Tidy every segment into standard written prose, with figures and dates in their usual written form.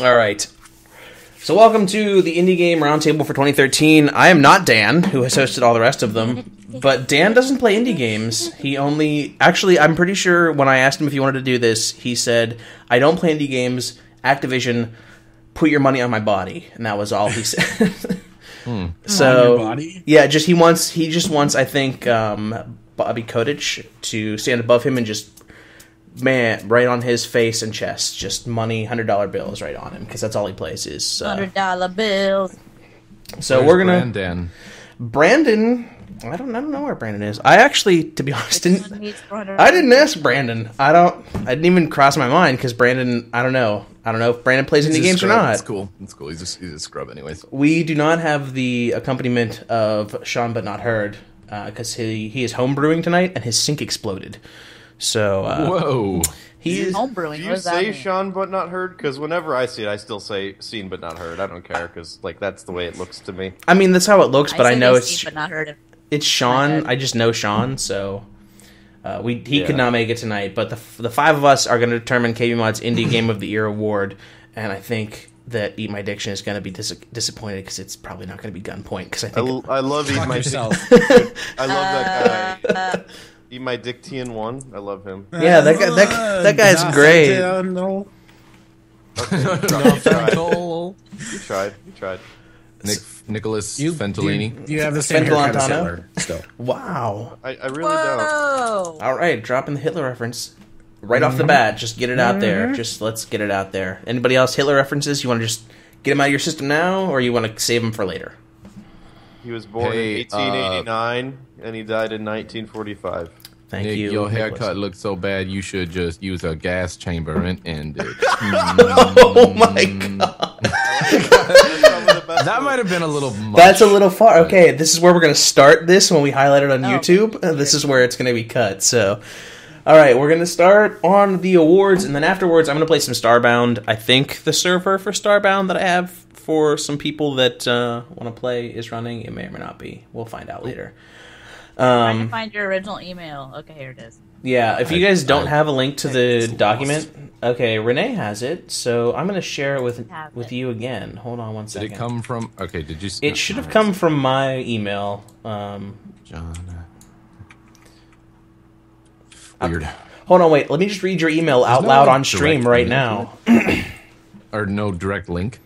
All right. So welcome to the Indie Game Roundtable for 2013. I am not Dan, who has hosted all the rest of them, but Dan doesn't play indie games. He only... Actually, I'm pretty sure when I asked him if he wanted to do this, he said, I don't play indie games, Activision, put your money on my body. And that was all he said. So, on your body? Yeah, he just wants, I think, Bobby Kotick to stand above him and just... Man, right on his face and chest, just money, $100 bills right on him, because that's all he plays is... $100 bills. So we're gonna... Brandon... I don't know where Brandon is. I actually, to be honest, I didn't ask Brandon. I didn't even cross my mind, because Brandon, I don't know if Brandon plays indie games or not. It's cool. He's a scrub anyways. We do not have the accompaniment of Sean But Not Heard, because he is homebrewing tonight, and his sink exploded. So, whoa. He's homebrewing. Do you say Sean But Not Heard? Because whenever I see it, I still say Seen But Not Heard. I don't care, because that's the way it looks to me. I mean, that's how it looks, but I know it's... Seen But Not Heard. It's Sean. I just know Sean, so he could not make it tonight. But the five of us are going to determine KBMOD's Indie Game of the Year award, and I think that Eat My Diction is going to be disappointed because it's probably not going to be Gunpoint. Because I love Eat My Diction. I love that guy. EatmyDiction1. I love him. Yeah, that guy's great. No. You tried. Nicholas Fentellini. You have the same haircut as Hitler still. Wow. I really don't. All right, dropping the Hitler reference right off the bat. Just get it out there. Just let's get it out there. Anybody else Hitler references? You want to just get them out of your system now, or you want to save them for later? He was born in 1889, and he died in 1945. Thank Nick, you. Your Nicholas. haircut looks so bad, you should just use a gas chamber and end it. Oh my god. That might have been a little much. That's a little far. Okay, this is where we're going to start this when we highlight it on YouTube. This is where it's going to be cut. So, all right, we're going to start on the awards, and then afterwards I'm going to play some Starbound. I think the server for Starbound that I have for some people that want to play is running. It may or may not be. We'll find out later. Trying to find your original email. Okay, here it is. Yeah, if you guys don't have a link to the document, okay, Renee has it, so I'm going to share it with you again. Hold on one second. Did it come from... Okay, did you... It should have come from my email. John... Weird. Hold on, wait. Let me just read your email out loud on stream right now. Or no direct link?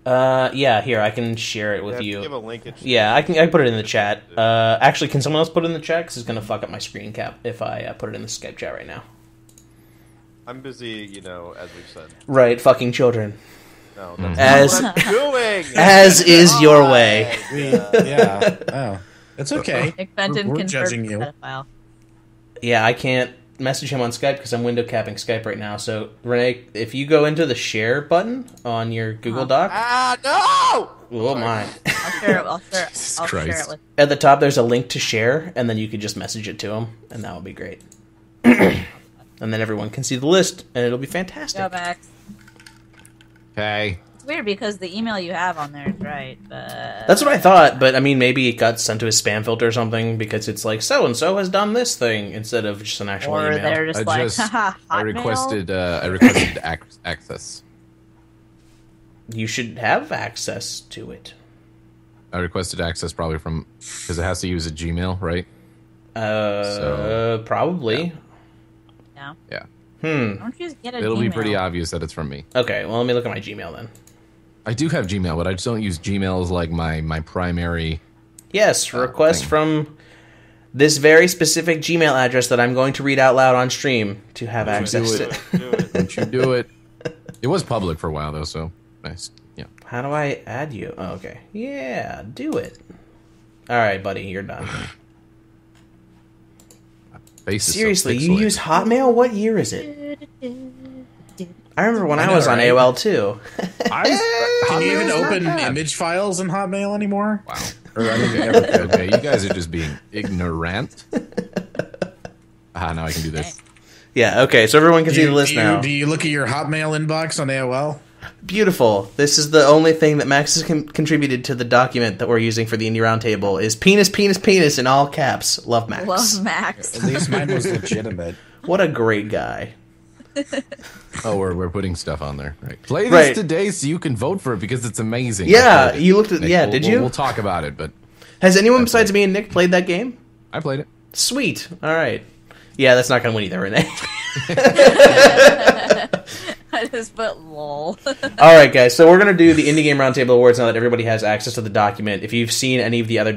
Yeah, here, I can share it with you. Give a link. Yeah, I can put it in the chat. Actually, can someone else put it in the chat? Because it's going to fuck up my screen cap if I put it in the Skype chat right now. I'm busy, as we've said. Right, fucking children. No, that's not what I'm doing! As is your way. Yeah. Oh. It's okay. Nick Fenton We're judging you. Pedophile. Yeah, I can't message him on Skype because I'm window capping Skype right now. So, Renee, if you go into the share button on your Google Doc... no! Oh, my. I'll share it with... At the top, there's a link to share, and then you could just message it to him, and that would be great. And then everyone can see the list, and it'll be fantastic. Go, Max. Okay. It's weird because the email you have on there is right, but... That's what I thought, but I mean, maybe it got sent to a spam filter or something because it's like, so-and-so has done this thing, instead of just an actual or email. They're just haha, I Hotmail? requested access. You should have access to it. I requested access probably from... Because it has to use a Gmail, right? Probably. No. Yeah. Don't you just get a It'll Gmail? be pretty obvious that it's from me. Okay, well, let me look at my Gmail then. I do have Gmail, but I just don't use Gmail as like my primary... Yes, request from this very specific Gmail address that I'm going to read out loud on stream to have access to. Don't you do it. It was public for a while, though, so nice. Yeah. How do I add you? Oh, okay. Yeah, do it. All right, buddy, you're done. Seriously, you use Hotmail? What year is it? I remember when I was on AOL, too. Can you even open image files in Hotmail anymore? Wow. Okay, you guys are just being ignorant. Now I can do this. Yeah, okay, so everyone can see the list now. Do you look at your Hotmail inbox on AOL? Beautiful. This is the only thing that Max has contributed to the document that we're using for the Indie Roundtable is penis, penis, penis in all caps. Love Max. Love Max. At least mine was legitimate. What a great guy. Oh, we're putting stuff on there. Right. Play this today so you can vote for it because it's amazing. Yeah, you looked at. Nick, yeah, did you? We'll talk about it, but has anyone besides me and Nick played that game? I played it. Sweet. All right. Yeah, that's not going to win either, Renee. I just put lol. All right, guys. So we're going to do the Indie Game Roundtable Awards now that everybody has access to the document. If you've seen any of the other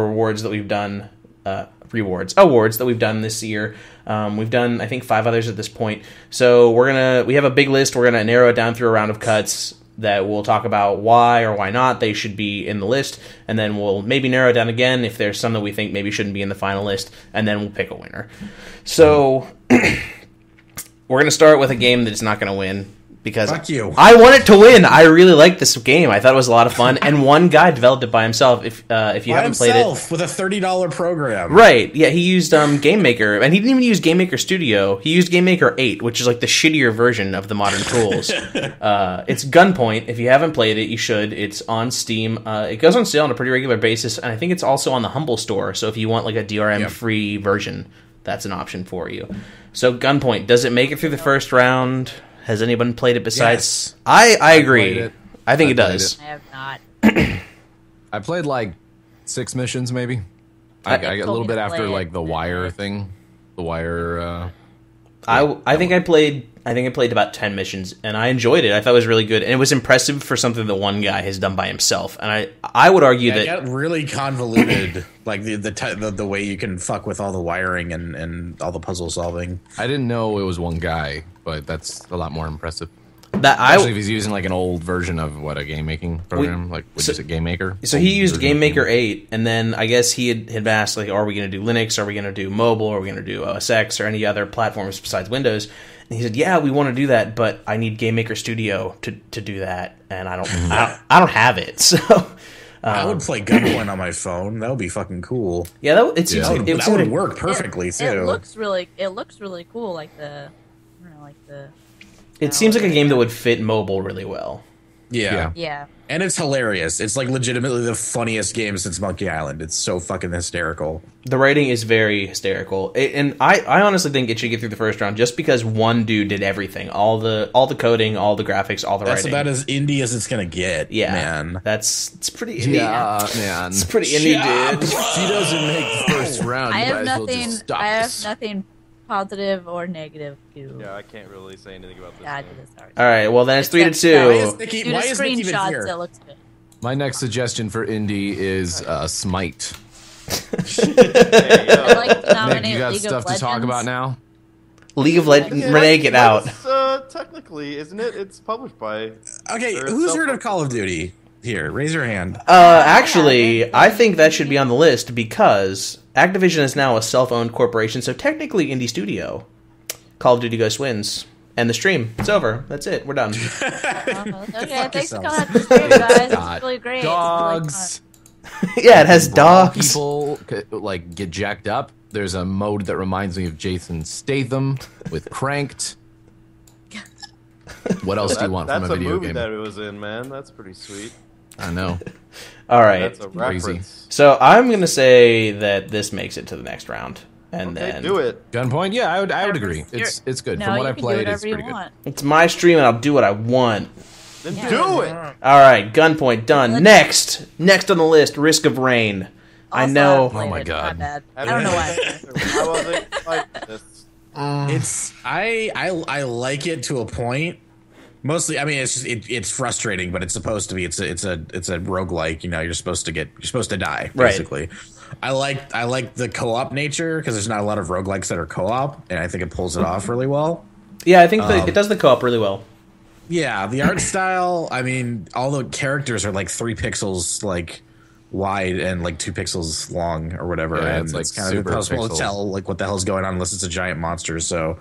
awards that we've done, awards that we've done this year, we've done I think 5 others at this point. So we have a big list. We're gonna narrow it down through a round of cuts that we'll talk about why or why not they should be in the list, and then we'll maybe narrow it down again if there's some that we think maybe shouldn't be in the final list, and then we'll pick a winner. So we're going to start with a game that's not going to win because Fuck you. I want it to win. I really like this game. I thought it was a lot of fun, and one guy developed it by himself. If you haven't played it, with a $30 program, right? Yeah, he used Game Maker, and he didn't even use Game Maker Studio. He used Game Maker 8, which is like the shittier version of the modern tools. It's Gunpoint. If you haven't played it, you should. It's on Steam. It goes on sale on a pretty regular basis, and I think it's also on the Humble Store. So if you want like a DRM-free version, that's an option for you. So Gunpoint, does it make it through the first round? Has anyone played it besides? Yes. I agree. I think it does. I have not. I played like 6 missions, maybe. I got a little bit after like the wire thing. The wire. I think I played about 10 missions, and I enjoyed it. I thought it was really good, and it was impressive for something that one guy has done by himself. And I would argue that it got really convoluted, like the way you can fuck with all the wiring and all the puzzle solving. I didn't know it was one guy, but that's a lot more impressive. Especially if he's using like an old version of a game making program, Game Maker. So he used Game Maker 8, and then I guess he had asked, like, are we going to do Linux? Are we going to do mobile? Are we going to do OS X or any other platforms besides Windows? And he said, yeah, we want to do that, but I need Game Maker Studio to do that, and I don't have it. So I would play Gunpoint on my phone. That would be fucking cool. Yeah, that would work perfectly too. It looks really cool. It seems like a game that would fit mobile really well. Yeah. And it's hilarious. It's like legitimately the funniest game since Monkey Island. It's so fucking hysterical. The writing is very hysterical. And I honestly think it should get through the first round just because one dude did everything. All the coding, all the graphics, all the That's writing. about as indie as it's going to get, man. It's pretty indie. Yeah, man. It's pretty indie, dude. If he doesn't make the first round, I you have might as well just stop I have this. nothing positive or negative to Yeah, I can't really say anything about this. add Game. to this article. All right, well then it's 3-2. Due to Nicky even screenshots, here? it looks good. My next suggestion for indie is Smite. Hey, yo. I like to nominate Nick, you got League stuff of to talk about Legends. now? League of Legends. Yeah, Renee, get out. It's, technically, isn't it? It's published by. Okay, or who's self- heard of Call of Duty? Here, raise your hand. Actually, I think that should be on the list because Activision is now a self-owned corporation, so technically indie studio. Call of Duty Ghost wins. And the stream. It's over. That's it. We're done. Okay, thanks for yourself. coming out to the stream, guys. Got It's really great. dogs. Yeah, it has Brawl dogs. People like get jacked up. There's a mode that reminds me of Jason Statham with Cranked. What else do you want from a That's a video movie game? that it was in, man. That's pretty sweet. I know. All right. That's a Crazy. reference. So I'm going to say that this makes it to the next round. And Okay, then do it. Gunpoint? Yeah, I would agree. It's good. No, From what you I can played, do it's whatever you pretty good. want. It's my stream and I'll do what I want. Then Yeah. do it. All right, Gunpoint done. Next on the list, Risk of Rain. I Also, know. I've played Oh my it. God. My bad. I don't know why. How was it? Like this. It's I like it to a point. Mostly, I mean, it's just it's frustrating, but it's supposed to be. It's a roguelike. You know, you're supposed to die, Right. basically. I like the co-op nature because there's not a lot of roguelikes that are co-op, and I think it pulls it off really well. Yeah, I think it does the co-op really well. Yeah, the art style. I mean, all the characters are like 3 pixels like wide and like 2 pixels long or whatever. Yeah, and it's, like, it's kind of super impossible to pixels. tell like what the hell's going on unless it's a giant monster. So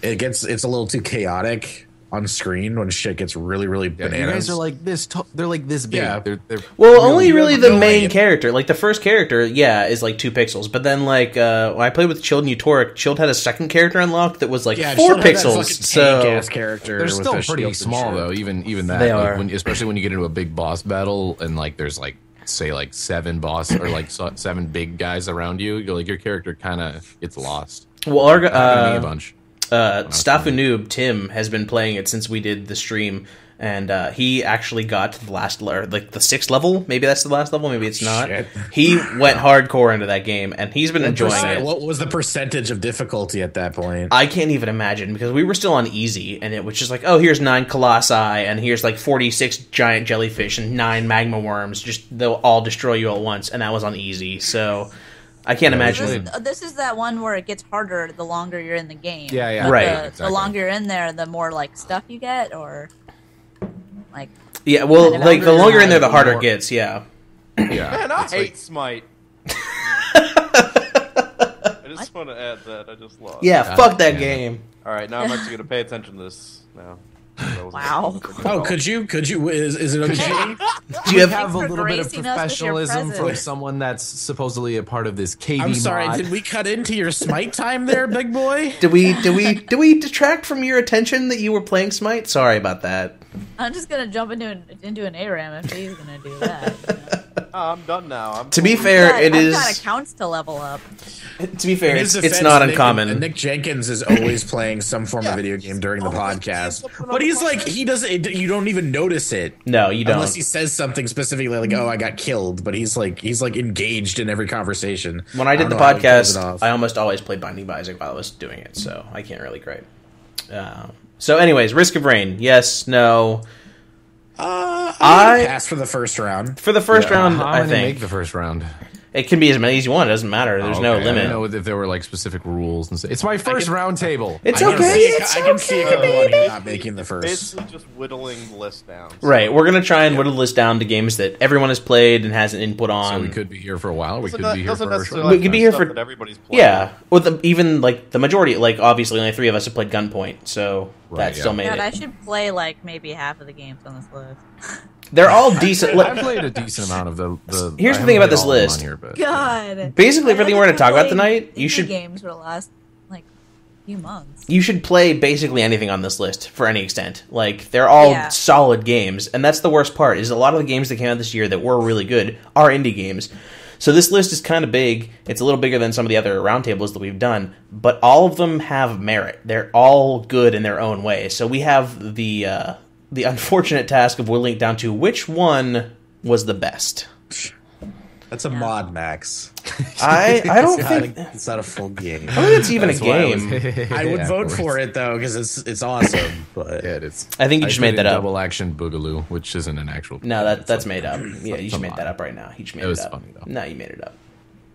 it's a little too chaotic on screen when shit gets really Yeah, bananas. you guys are like this. They're like this big. Yeah. They're Well, only really the no main way. character. Like, the first character, is like 2 pixels. But then, like, when I played with Chilled and Eutoric, Chilled had a second character unlocked that was, like, 4 Shield had that pixels. fucking So, tank-ass character. They're with still the pretty shields and small shit. though. Even that. They like, are. Especially when you get into a big boss battle and like there's like say like 7 boss or like 7 big guys around you. You're like your character kind of gets lost. well, Happened to me a bunch. Staffu Noob Tim has been playing it since we did the stream, and he actually got to the last, or like the 6th level. Maybe that's the last level. Maybe it's not. Shit. He went hardcore into that game, and he's been enjoying it. What was the percentage of difficulty at that point? I can't even imagine, because we were still on easy, and it was just like, oh, here's 9 colossi, and here's like 46 giant jellyfish and 9 magma worms. Just they'll all destroy you at once, and that was on easy. So I can't imagine. This is that one where it gets harder the longer you're in the game. Yeah, But right. The longer you're in there, the more like stuff you get, or like. Yeah, well, kind of like the longer you're in there, the harder it more- gets. Yeah. Yeah. Man, I It's hate like- Smite. I just want to add that. I just lost. Yeah, fuck that yeah. game. All right, now I'm actually going to pay attention to this now. Wow. Oh, could you? Is it okay? Do you have have? a for little bit of gracing us with your professionalism from presence. someone that's supposedly a part of this KBMOD. I'm sorry. Did we cut into your Smite time there, big boy? Did we detract from your attention that you were playing Smite? Sorry about that. I'm just gonna jump into an ARAM if he's gonna do that. You know? Oh, I'm done now. To be fair, it I've is. got accounts to level up. To be fair, In his it's defense, not Nick- uncommon. Nick Jenkins is always playing some form of video game during the podcast, but he's like he doesn't. You don't even notice it. No, you don't. Unless he says something specifically like, "Oh, I got killed," but he's like engaged in every conversation. When I did the don't know how he pulls it podcast, off. I almost always played Binding of Isaac while I was doing it, so I can't really grade. So, anyways, Risk of Rain, yes, no. I passed for the first round. For the first round, How I many make think the first round? it can be as many as you want. It doesn't matter. There's no Okay, I limit. didn't know if there were like specific rules and stuff. It's my first round table. It's I can okay. see it- It's I can see okay, it baby. not making the first. Basically just whittling the list down. Right, we're gonna try and whittle this down to games that everyone has played and has an input on. So we could be here for a while. We So could that be here doesn't for a necessarily short We could be here stuff for- that everybody's playing. Yeah, with even like the majority, like obviously only 3 of us have played Gunpoint, so Right, that yeah. still made God, it. I should play like maybe half of the games on this list. They're all decent. I played a decent amount of the Here's I the thing haven't about played this all of them list. on here, but God. Basically, everything we're going to talk about Played tonight, you indie should games for the last like few months. you should play basically anything on this list for any extent. Like they're all Yeah. solid games, and that's the worst part. Is a lot of the games that came out this year that were really good are indie games. So this list is kind of big. It's a little bigger than some of the other roundtables that we've done, but all of them have merit. They're all good in their own way. So we have the unfortunate task of whittling it down to which one was the best. That's a mod, Max. I don't think It's not a full game. I don't think it's even a That's why game. I would Yeah, vote of for course. it though because it's awesome. But Yeah, it's. I think you just made played that up. Double Action Boogaloo, which isn't an actual. No, it's that's like- made up. Yeah, you just Come made that on. up right now. He just made It was up. funny, though. No, you made it up.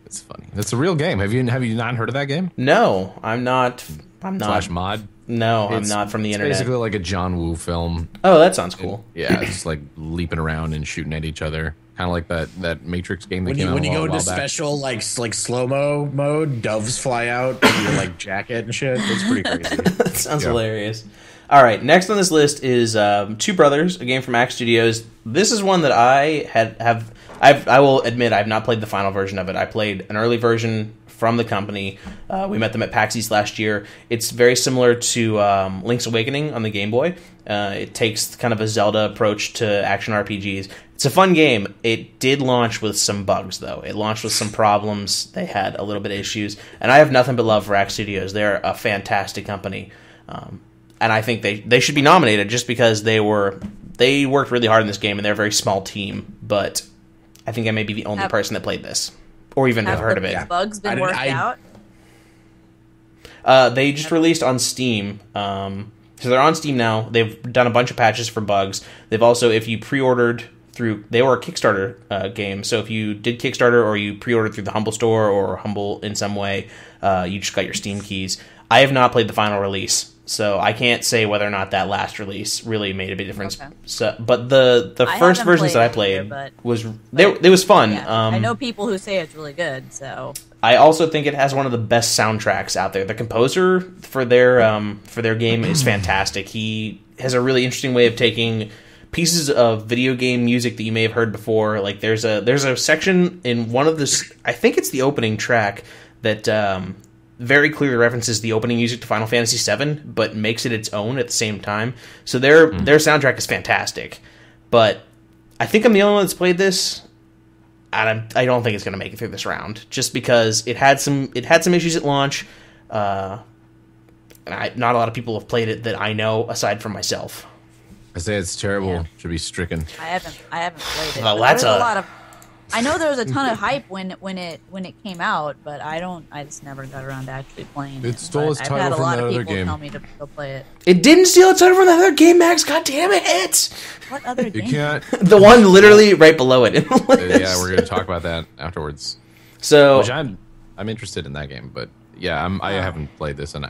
It's funny. That's a real game. Have you not heard of that game? No, I'm not. Slash mod. No, I'm It's- not from the it's internet. basically like a John Woo film. Oh, that sounds cool. Yeah, it's like leaping around and shooting at each other, kind of like that Matrix game that when came out you a go while into back. special like slow mo mode, doves fly out of your like jacket and shit. It's pretty crazy. That sounds Yeah. hilarious. All right, next on this list is Two Brothers, a game from Axe Studios. This is one that I will admit I've not played the final version of it. I played an early version from the company. We met them at PAX East last year. It's very similar to Link's Awakening on the Game Boy. It takes kind of a Zelda approach to action RPGs. It's a fun game. It did launch with some bugs, though. It launched with some problems. They had a little bit of issues. And I have nothing but love for Axe Studios. They're a fantastic company. And I think they should be nominated just because they worked really hard in this game, and they're a very small team. But I think I may be the only person that played this, or even have heard of it. Bugs been worked out? They just released on Steam. So they're on Steam now. They've done a bunch of patches for bugs. They've also, if you pre-ordered through, they were a Kickstarter game. So if you did Kickstarter or you pre-ordered through the Humble Store or Humble in some way, you just got your Steam keys. I have not played the final release, so I can't say whether or not that last release really made a big difference. Okay. So, but the I first haven't versions that I played played either, it was fun. Yeah, I know people who say it's really good, so I also think it has one of the best soundtracks out there. The composer for their game is fantastic. He has a really interesting way of taking pieces of video game music that you may have heard before. Like there's a section in one of the, I think it's the opening track that very clearly references the opening music to Final Fantasy VII, but makes it its own at the same time. So their soundtrack is fantastic. But I think I'm the only one that's played this. And I don't think it's going to make it through this round, just because it had some issues at launch. not a lot of people have played it that I know aside from myself. I say it's terrible. Yeah. Should be stricken. I haven't played it. Well, but that's there's a- a lot of. I know there was a ton of hype when it came out, but I just never got around to actually playing it. It stole its I've title had a from lot that of other people game. tell me to go play it. It didn't steal its title from the other game, Max. God damn it! What other You game? can't. The one literally right below it. In the list. Yeah, we're gonna talk about that afterwards. So Which I'm interested in that game, but yeah, I haven't played this, and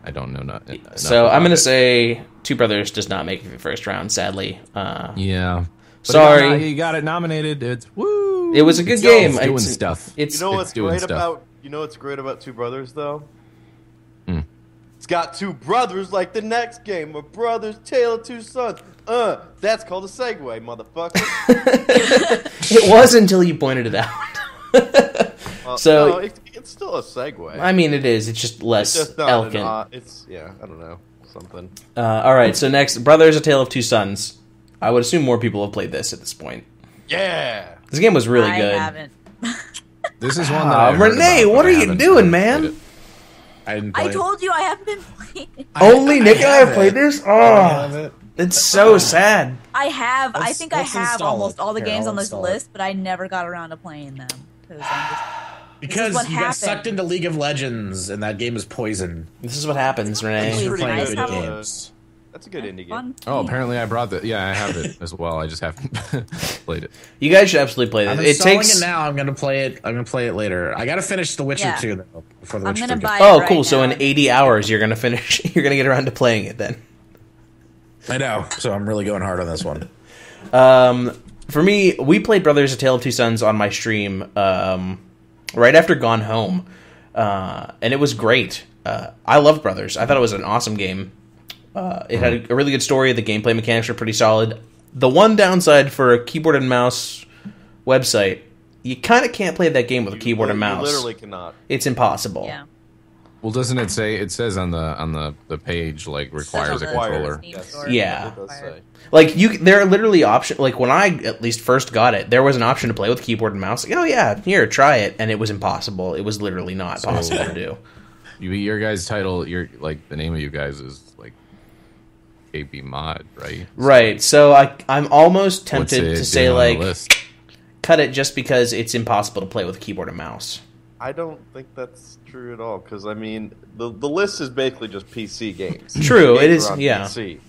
I don't know enough So I'm about gonna it. say Two Brothers does not make the first round, sadly. Yeah. But Sorry. you got it nominated. It's woo. It was a good It's game. doing It's- stuff. It's You know what's doing great stuff. about what's great about Two Brothers though? Hmm. It's got two brothers like the next game. A brother's tale of two sons. That's called a segue, motherfucker. it was until you pointed it out. So- no, it's still a segue. I mean, it is. It's just less it's just not elegant. I don't know, something. All right. So next, Brothers: A Tale of Two Sons. I would assume more people have played this at this point. Yeah. This game was really I good. haven't. This is one that I heard Renee, about, what but are I you haven't doing, played man? it. I didn't play I it. told you I haven't been playing it. Only Nick and I have it. played this. I Oh, have it. it's so sad. I have. I Let's- think I let's have install almost it. all the Here, games I'll on this install it. list, but I never got around to playing them because I'm just. Because what you got happened. sucked into League of Legends, and that game is poison. This is what happens, Really Renee. You're playing nice good how- games. That's a good indie game. Fun. Oh, apparently I brought the. Yeah, I have it as well. I just haven't played it. You guys should absolutely play I'm this. It installing takes. it now. I'm gonna play it. I'm gonna play it later. I gotta finish The Witcher Yeah. 2 though before The I'm Witcher gonna 3 buy. Oh, it cool. right So now. in 80 hours, you're gonna finish. You're gonna get around to playing it then. I know. So I'm really going hard on this one. For me, we played Brothers: A Tale of Two Sons on my stream right after Gone Home, and it was great. I loved Brothers. I thought it was an awesome game. It had a really good story. The gameplay mechanics were pretty solid. The one downside for a keyboard and mouse website, you kind of can't play that game with a keyboard and You mouse. literally cannot. It's impossible. Yeah. Well, doesn't it say? It says on the page like requires a Says on the controller. Steam Yes. store. Yeah. It does say. Like there are literally options. Like when I at least first got it, there was an option to play with keyboard and mouse. Like, oh yeah, here, try it, and it was impossible. It was literally not possible to do. Your guys' title, your like the name of you guys is like KBMOD, right? Right. So I'm almost What's tempted it to say doing on the like list? cut it just because it's impossible to play with a keyboard and mouse. I don't think that's true at all because I mean the list is basically just PC games. True, it Games is- are on yeah. PC.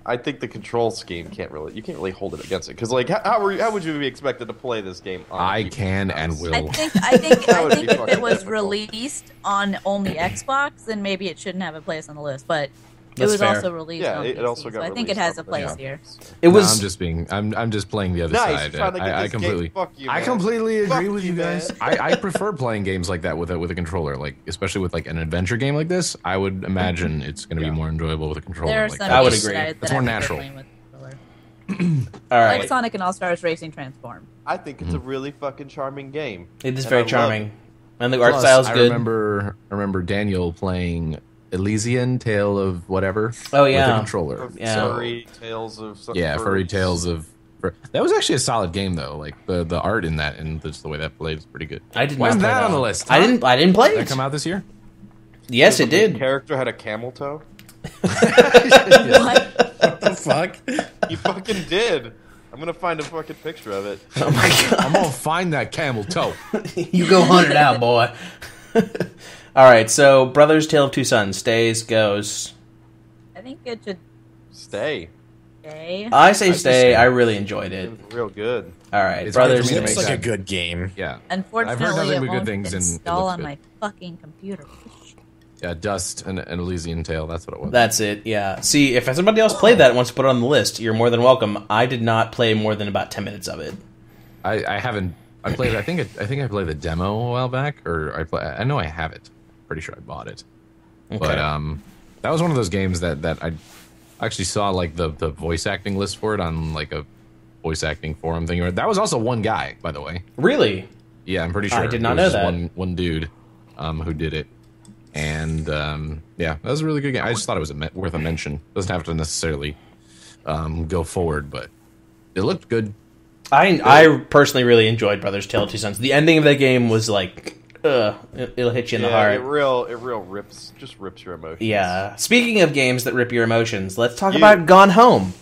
I think the control scheme can't really hold it against it because like how would you be expected to play this game? On I keyboard can mouse? and will. I think That would be if it fucking was difficult. released on only Xbox, then maybe it shouldn't have a place on the list. But it That's was fair. also released Yeah, on it PC, also so got I think it released has a on the- place yeah. here. It No, was I'm just playing the other Nice, side. you're trying to get I this game. completely Fuck you, I man. completely agree Fuck with you, you guys. man. I prefer playing games like that with a controller, like especially with like an adventure game like this. I would imagine it's going to be more enjoyable with a controller. There are like some I would games agree. that It's that more I prefer natural. playing with a controller. all Like right. Sonic and All Stars Racing Transform. I think it's a really fucking charming game. It is And I very love charming, it. and the art Plus, style's I good. remember Daniel playing Elysian Tale of whatever. Oh, yeah. with a controller. Yeah. So, Furry Tales of yeah, Furry Tales of. That was actually a solid game though. Like the art in that and just the way that played is pretty good. I did Why not is play that on the one. list? I huh? didn't play Did that it. come out this year? Yes, it The did. character had a camel toe. What? What the fuck? He fucking did. I'm gonna find a fucking picture of it. Oh my god. I'm gonna find that camel toe. You go hunt it out, boy. All right, so Brothers: Tale of Two Sons stays, goes. I think it should Stay. stay. I say say stay. stay. I really enjoyed It it. was real good. All right, It's hard for Brothers. me to Looks make like a that- good game. Yeah. Unfortunately, nothing it but good won't things and it install looks on good. my fucking computer. Yeah, Dust and Elysian Tale. That's what it was. That's it. Yeah. See, if somebody else played that and wants to put it on the list, you're more than welcome. I did not play more than about 10 minutes of it. I haven't. I played. I think I played the demo a while back, or I know I have it. Pretty sure I bought it. Okay. But that was one of those games that I actually saw like the voice acting list for it on like a voice acting forum thing. That was also one guy, by the way. Really? Yeah, I'm pretty sure. I did not It was know just that. One dude who did it. And yeah, that was a really good game. I just thought it was worth a mention. Doesn't have to necessarily go forward, but it looked good. I personally really enjoyed Brothers: Tale of Two Sons. The ending of that game was like it'll hit you in the Yeah, heart. it real rips your emotions. Yeah. Speaking of games that rip your emotions, let's talk about Gone Home.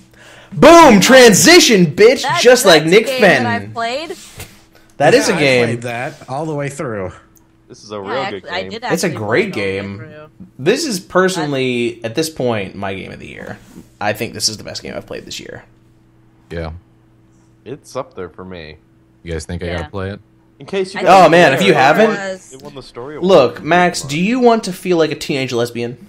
Boom! Transition, bitch! Just like Nick Fenn. Fenn. That I played. That is a I game. played that all the way through. This is a real good I game. did It's a actually great play it all the way game. through. This is personally, at this point, my game of the year. I think this is the best game I've played this year. Yeah. It's up there for me. You guys think I Yeah. gotta play it? In case you I guys Oh aren't man, if aware, you haven't, Was- it won the story award. look, Max, do you want to feel like a teenage lesbian?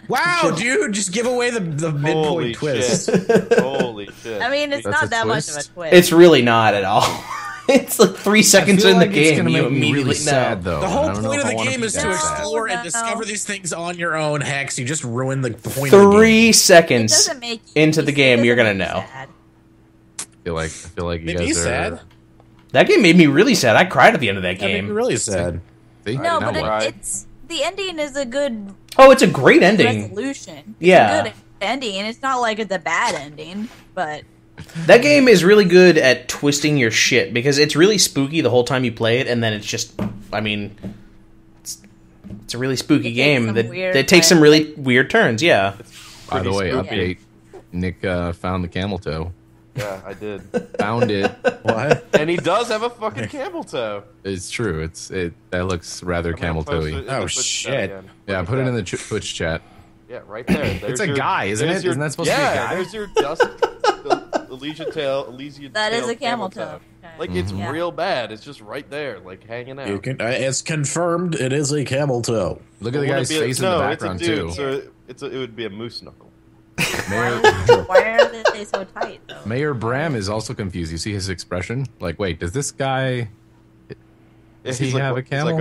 Wow, dude, just give away the Holy midpoint twist. shit. Holy shit. I mean, it's That's a not that much twist. of a twist. It's really not at all. It's like 3 seconds I feel in like the it's game. gonna You make me immediately really sad, know. though. The and whole I don't know point if of I the wanna game be is that to sad. explore and No. discover these things on your own, Hex. You just ruined the point of the game. 3 It seconds doesn't make into the game, you're gonna doesn't make know. me sad. I feel like you Made guys me are sad. That game made me really sad. I cried at the end of that That made me game. really sad. See? No, Now but what? it's the ending is a good Oh, it's a great ending. resolution. It's Yeah. a good ending. It's not like it's a bad ending, but That game is really good at twisting your shit because it's really spooky the whole time you play it, and then it's just, I mean, it's a really spooky It takes game some that weird takes some turns. really weird turns. Yeah. By the way, spooky. update. Nick found the camel toe. Yeah, I did. Found it. What? And he does have a fucking camel toe. It's true. That looks rather camel Post it toe-y. in the Oh, Twitch chat shit. again. Yeah, Look put at it in that. the Twitch chat. Yeah, right there. There's a your- guy, isn't there's it? Isn't that supposed to be a guy? There's your dust. Elysian tail. that is a camel toe. Okay. Like it's Yeah. real bad. It's just right there, like hanging out. You can. It's confirmed. It is a camel toe. Look at the Wouldn't guy's it be a- face in the no, background it's a dude, too. So it would be a moose knuckle. Why are they so tight though? Mayor Bram is also confused. You see his expression? Like, wait, does this guy? Does he He's like, have a he's like,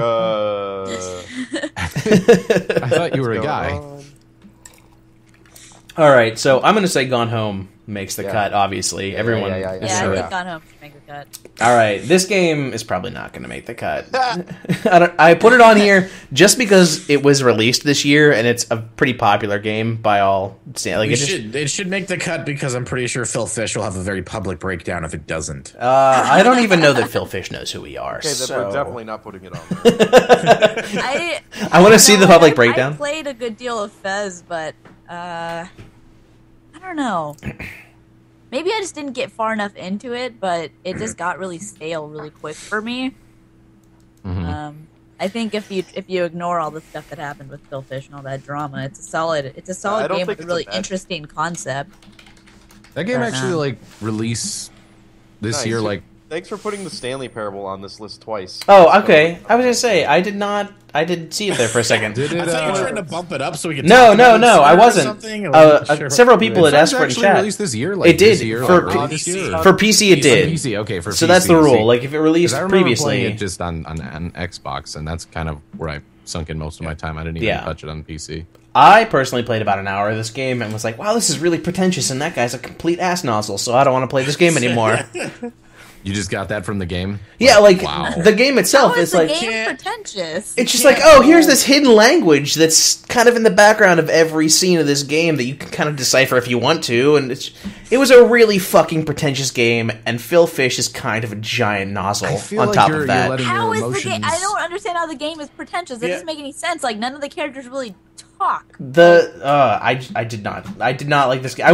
I thought you were a what's guy. going on? All right, so I'm gonna say Gone Home makes the Yeah. cut. Obviously, everyone. yeah. is Yeah, sure. I think Gone Home should make the cut. All right, this game is probably not going to make the cut. I put it on here just because it was released this year and it's a pretty popular game by all. Like It should make the cut because I'm pretty sure Phil Fish will have a very public breakdown if it doesn't. I don't even know that Phil Fish knows who we are. Okay, then so we're definitely not putting it on there. I want to see You the know, public I breakdown. played a good deal of Fez, but I don't know. Maybe I just didn't get far enough into it, but it just got really stale really quick for me. I think if you ignore all the stuff that happened with Phil Fish and all that drama, it's a solid I don't game think with a it's a really bad- interesting concept. That game Or actually not. like release this Nice. year. Like, Thanks for putting the Stanley Parable on this list twice. Oh, okay. I was gonna say I did see it there for a second. did it? I thought you were trying to bump it up so we could. No, talk no, about it no, sooner I or wasn't. something. I wasn't sure. Several people had asked It's for it in actually chat. released this year. Like It did this year, for like, early this year. For PC. It did. PC, okay. For So PC, that's the rule. see. Like if it 'Cause released I remember previously, playing it just on Xbox, and that's kind of where I sunk in most of my time. I didn't even Yeah. touch it on PC. I personally played about an hour of this game and was like, wow, this is really pretentious, and that guy's a complete ass nozzle, so I don't want to play this game anymore. You just got that from the game? Yeah, like, wow. the game itself How is is the like... game pretentious? It's just like, oh, here's this hidden language that's kind of in the background of every scene of this game that you can kind of decipher if you want to, and it was a really fucking pretentious game, and Phil Fish is kind of a giant nozzle I feel on like top you're of that. letting How your is emotions... the game? I don't understand how the game is pretentious. It Yeah. doesn't make any sense. Like none of the characters really talk. I did not like this game. I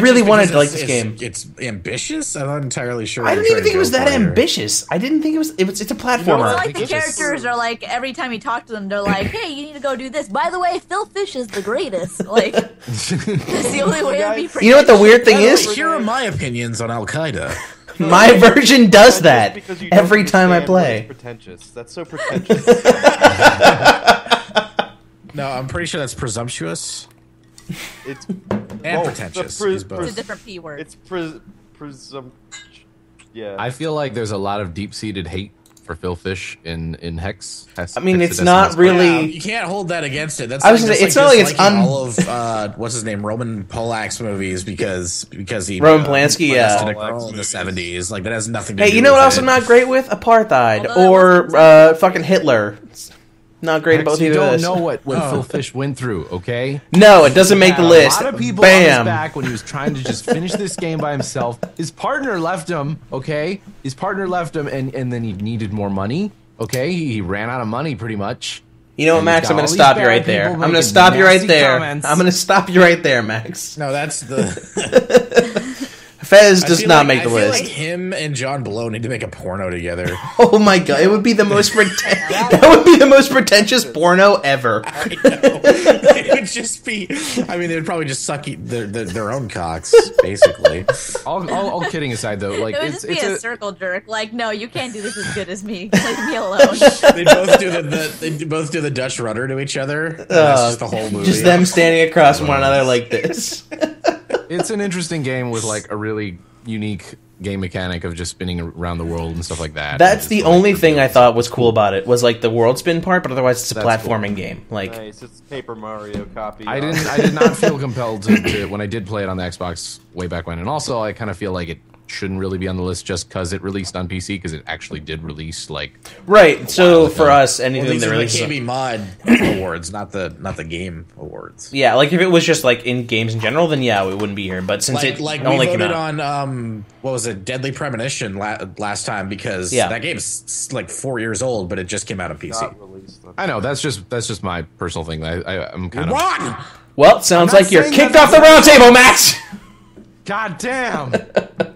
really wanted to like this game. It's ambitious. I'm not entirely sure. I what didn't you're even think it was trying that to go for here. ambitious. I didn't think it was. It's a It's platformer. like the It's just- characters are like every time you talk to them, they're like, "Hey, you need to go do this." By the way, Phil Fish is the greatest. Like, it's the only way to be. You know what the weird thing By the way, is? here are my opinions on Al Qaeda. My version does that Just because you don't every time I understand what is play. Pretentious. That's so pretentious. No, I'm pretty sure that's presumptuous It's and pretentious. the Use both. It's a different P word. It's presum. Yeah. I feel like there's a lot of deep-seated hate for Phil Fish in Hex. I mean, it's not really. Yeah, you can't hold that against it. That's I was like, gonna that's say, like it's not like it's disliking all of what's his name, Roman Pollack's movies because he Roman Polanski, yeah. molested a girl in the 70s. Like that has nothing to Hey, do. you know what with else it. I'm not great with? Apartheid Although that or wasn't fucking Hitler. Not great about You either of don't those. know what Phil Fish went through, okay? No, it doesn't make the list. A lot of people on his Bam. back when he was trying to just finish this game by himself. His partner left him, okay? His partner left him, and then he needed more money, Okay, he ran out of money pretty much. You know what, And Max? he's I'm got going to all stop these you right bad there. people I'm going to making stop you right nasty there. comments. I'm going to stop you right there, Max. No, that's the. Fez does not make the I feel list. like him and John Blow need to make a porno together. Oh my god, it would be the most that would be the most pretentious porno ever. I know. It would just be. I mean, they would probably just suck their own cocks, basically. All kidding aside, though, like It would it's just be it's a a, circle jerk. Like, no, you can't do this as good as me. Leave me alone. They both do the Dutch rudder to each other. And that's just the whole movie. Just them standing across from one another like this. it's an interesting game with like a really unique game mechanic of just spinning around the world and stuff like that. That's And the just, like, only thing I reveals- thought was cool about it, was like the world spin part, but otherwise it's a That's platforming game. Like, Nice. It's Paper Mario copy. I did not feel compelled to when I did play it on the Xbox way back when, and also I kind of feel like it shouldn't really be on the list just because it released on PC, because it actually did release like right, so for ago. us, Well, anything these that are the releases... KBMOD awards, not the game awards. Yeah, like if it was just like in games in general, then yeah, we wouldn't be here. But since it Like we only came voted out... on what was it, Deadly Premonition last time, because Yeah. that game is like 4 years old, but it just came out on PC. Not released. I know that's just my personal thing. I'm kind of Run! Well, sounds I'm not like you're saying kicked that off the round table, Max! God damn!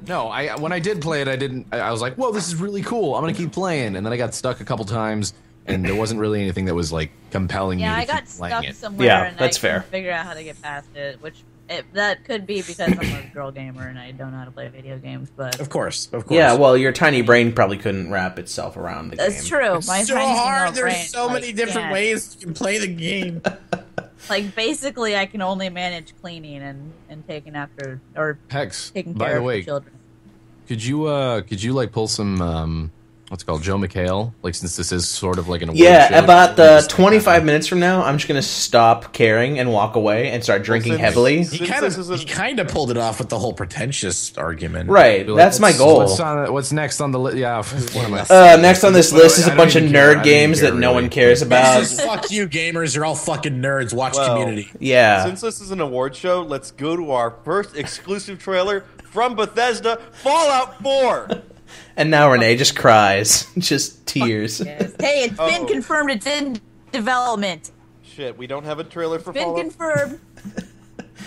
No, when I did play it, I was like, whoa, this is really cool. I'm gonna keep playing, and then I got stuck a couple times, and there wasn't really anything that was like compelling Yeah, me I to got keep playing stuck it. somewhere, Yeah, and that's I couldn't fair. figure out how to get past it. That could be because I'm a girl gamer and I don't know how to play video games. But Of course. Yeah, well, your tiny brain probably couldn't wrap itself around the game. that's true. My so tiny hard. female There's brain, so many different can't. ways you can play the game. Like basically, I can only manage cleaning and taking after or Hex, taking by care the of way, the children. could you like pull some what's it called, Joe McHale? Like, since this is sort of like an award Yeah, show, about just, 25 minutes from now, I'm just going to stop caring and walk away and start drinking since- heavily. He kind of pulled it off with the whole pretentious argument. Right, Like, that's my goal. What's next on the list? Yeah, what am I? Next on this list is I a don't bunch of even care. I nerd don't even games care, that no really. one cares about. This is fuck you, gamers. You're all fucking nerds. Watch Well, Community. Yeah. Since this is an award show, let's go to our first exclusive trailer from Bethesda, Fallout 4. And now Renee just cries. Just tears. Yes. Hey, it's been Oh. confirmed. It's in development. Shit, we don't have a trailer for It's been Fallout. confirmed.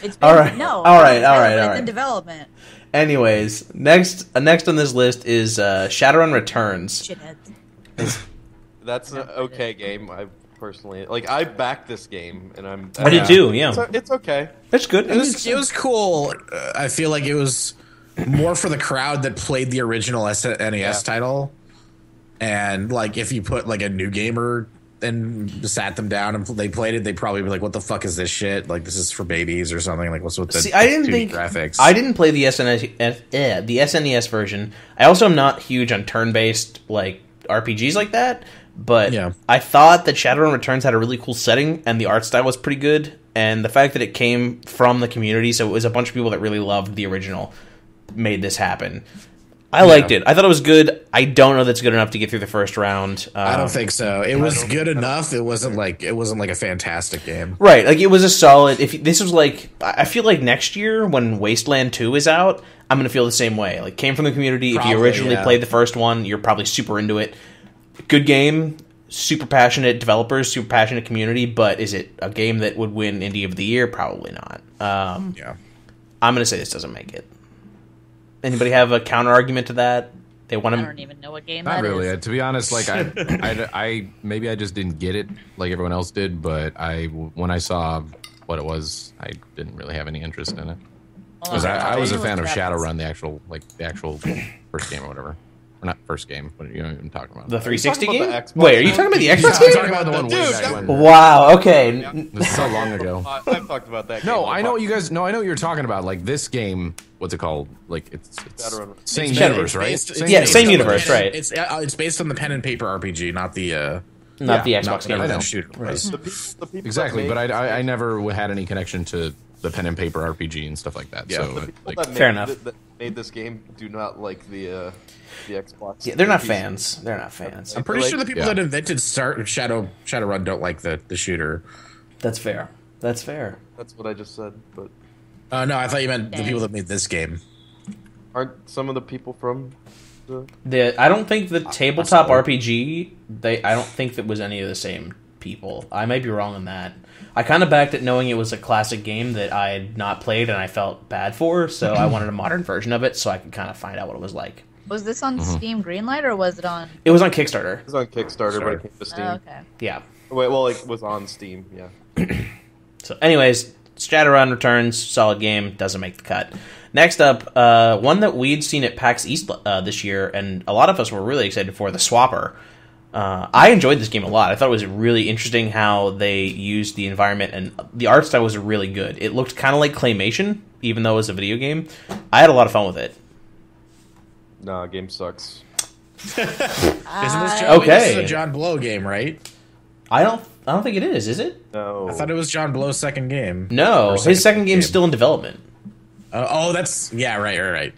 It's been, All right. No. All right, all right, It's all right. in development. Anyways, next on this list is Shadowrun Returns. Shitheads. That's an okay game. I personally like. I backed this game, and I'm. I did too, yeah. It's okay. That's good. It was cool. I feel like it was more for the crowd that played the original NES title, and like if you put like a new gamer and sat them down and they played it, they'd probably be like, "What the fuck is this shit? Like this is for babies or something? Like what's with the See, I didn't 2D think graphics?" I didn't play the SNES version. I also am not huge on turn-based like RPGs like that, but Yeah. I thought that Shadowrun Returns had a really cool setting and the art style was pretty good, and the fact that it came from the community, so it was a bunch of people that really loved the original, made this happen. I liked it. I thought it was good. I don't know that's good enough to get through the first round. I don't think so. It was good enough. It wasn't like a fantastic game. Right, like it was a solid. If this was like, I feel like next year when Wasteland 2 is out, I'm gonna feel the same way. Like, came from the community. If you Probably, originally yeah. played the first one, you're probably super into it. Good game, super passionate developers, super passionate community. But is it a game that would win Indie of the Year? Probably not. Yeah. I'm gonna say this doesn't make it. Anybody have a counter argument to that? They want I to. don't even know what game Not that really. is. To be honest, like I maybe I just didn't get it like everyone else did. But when I saw what it was, I didn't really have any interest in it. Because I was a fan of Shadowrun, the actual first game or whatever. Or not first game, but you know what I'm talking about. The 360 Talking game? about the Xbox Wait, are you talking about the Xbox I'm game? talking about the one way Dude, back that- when. Wow. Okay. This is so long ago. I've talked about that. No, game. I know what you guys. No, I know what you're talking about. Like this game. What's it called? Like it's Shadowrun. same It's universe, It's right? based- it's Yeah, based same on the universe, pen- right. It's based on the pen and paper RPG, not the Not the Yeah, Xbox game. whatever I know. that shooter was. The people Exactly, that but made- I never had any connection to the pen and paper RPG and stuff like that. Yeah, So the people like, that made, Fair enough. That made this game do not like the Xbox. Yeah, they're not PC. fans. They're not fans. I'm pretty sure the people Yeah. that invented Shadowrun don't like the shooter. That's fair. That's fair. That's what I just said. But No, I thought you meant the Dang. people that made this game. aren't some of the people from I don't think the tabletop RPG. I don't think that was any of the same people. I might be wrong on that. I kind of backed it knowing it was a classic game that I had not played and I felt bad for, so I wanted a modern version of it so I could kind of find out what it was like. Was this on Steam Greenlight or was it on? It was on Kickstarter. It was on Kickstarter, but it came to Steam. Oh, okay. Yeah. Wait, well, it was on Steam. Yeah. So, anyways, Shadowrun returns. Solid game. Doesn't make the cut. Next up, one that we'd seen at PAX East this year, and a lot of us were really excited for, The Swapper. I enjoyed this game a lot. I thought it was really interesting how they used the environment, and the art style was really good. It looked kind of like Claymation, even though it was a video game. I had a lot of fun with it. No, game sucks. Isn't this Okay. This is a John Blow game, right? I don't think it is it? No. I thought it was John Blow's second game. No, Or his second game's still in development. That's right.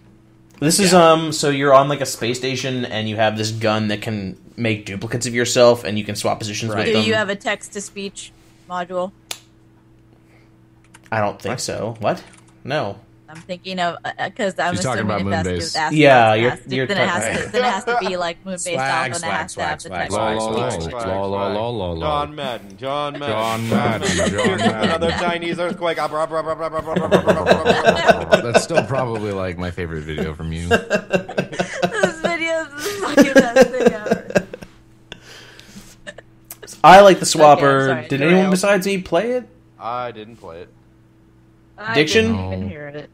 This is so you're on like a space station and you have this gun that can make duplicates of yourself and you can swap positions with Do them. you have a text-to-speech module? I don't think so. What? No. I'm thinking of because I'm She's talking assuming about if Moonbase. that's Yeah, then you're it has to be like Moonbase Swag, off, and it swag, has to have the swag, text. swag, to speech. John Madden. John Madden. Here's another Chinese earthquake. That's still probably like my favorite video from you. This video is the fucking best thing ever. I like The Swapper. sorry, Did derailed. anyone besides me play it? I didn't play it. Diction? I didn't even hear it.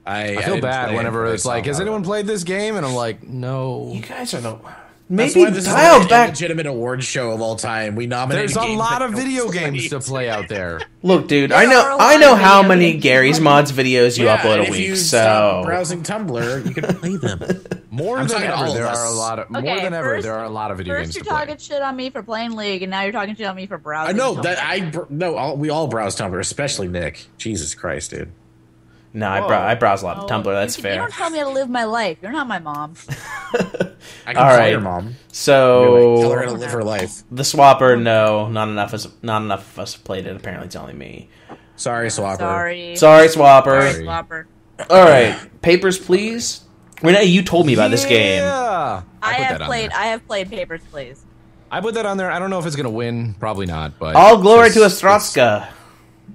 I feel bad whenever it's like, has anyone played this game? And I'm like, no. You guys are the That's maybe why this dialed is back. a legitimate award show of all time. We nominate. There's a lot of video games to play out there. Look, dude, There I are a know lot of how video many games. Gary's Mods videos you upload a if week. you So stop browsing Tumblr, you can play them. More I'm than talking to all ever, of there us. are a lot of Okay, more than ever. first- There are a lot of video games First, to you're play. talking shit on me for playing League, and now you're talking shit on me for browsing. I know Tumblr. we all browse Tumblr, especially Nick. Jesus Christ, dude. no, Whoa. I browse a lot of Oh, Tumblr. That's you fair. don't tell me how to live my life. You're not my mom. I can All call right. your mom. Tell her So how to live her life. The Swapper, no, not enough of us played it. Apparently, it's only me. Sorry, Swapper. Sorry. Sorry, Swapper. Sorry. Swapper. All right, Papers, Please. Renee, you told me about this game. Yeah. I put have that on played. there. I have played Papers, Please. I put that on there. I don't know if it's gonna win. Probably not. But All glory to it's- Ostrotska.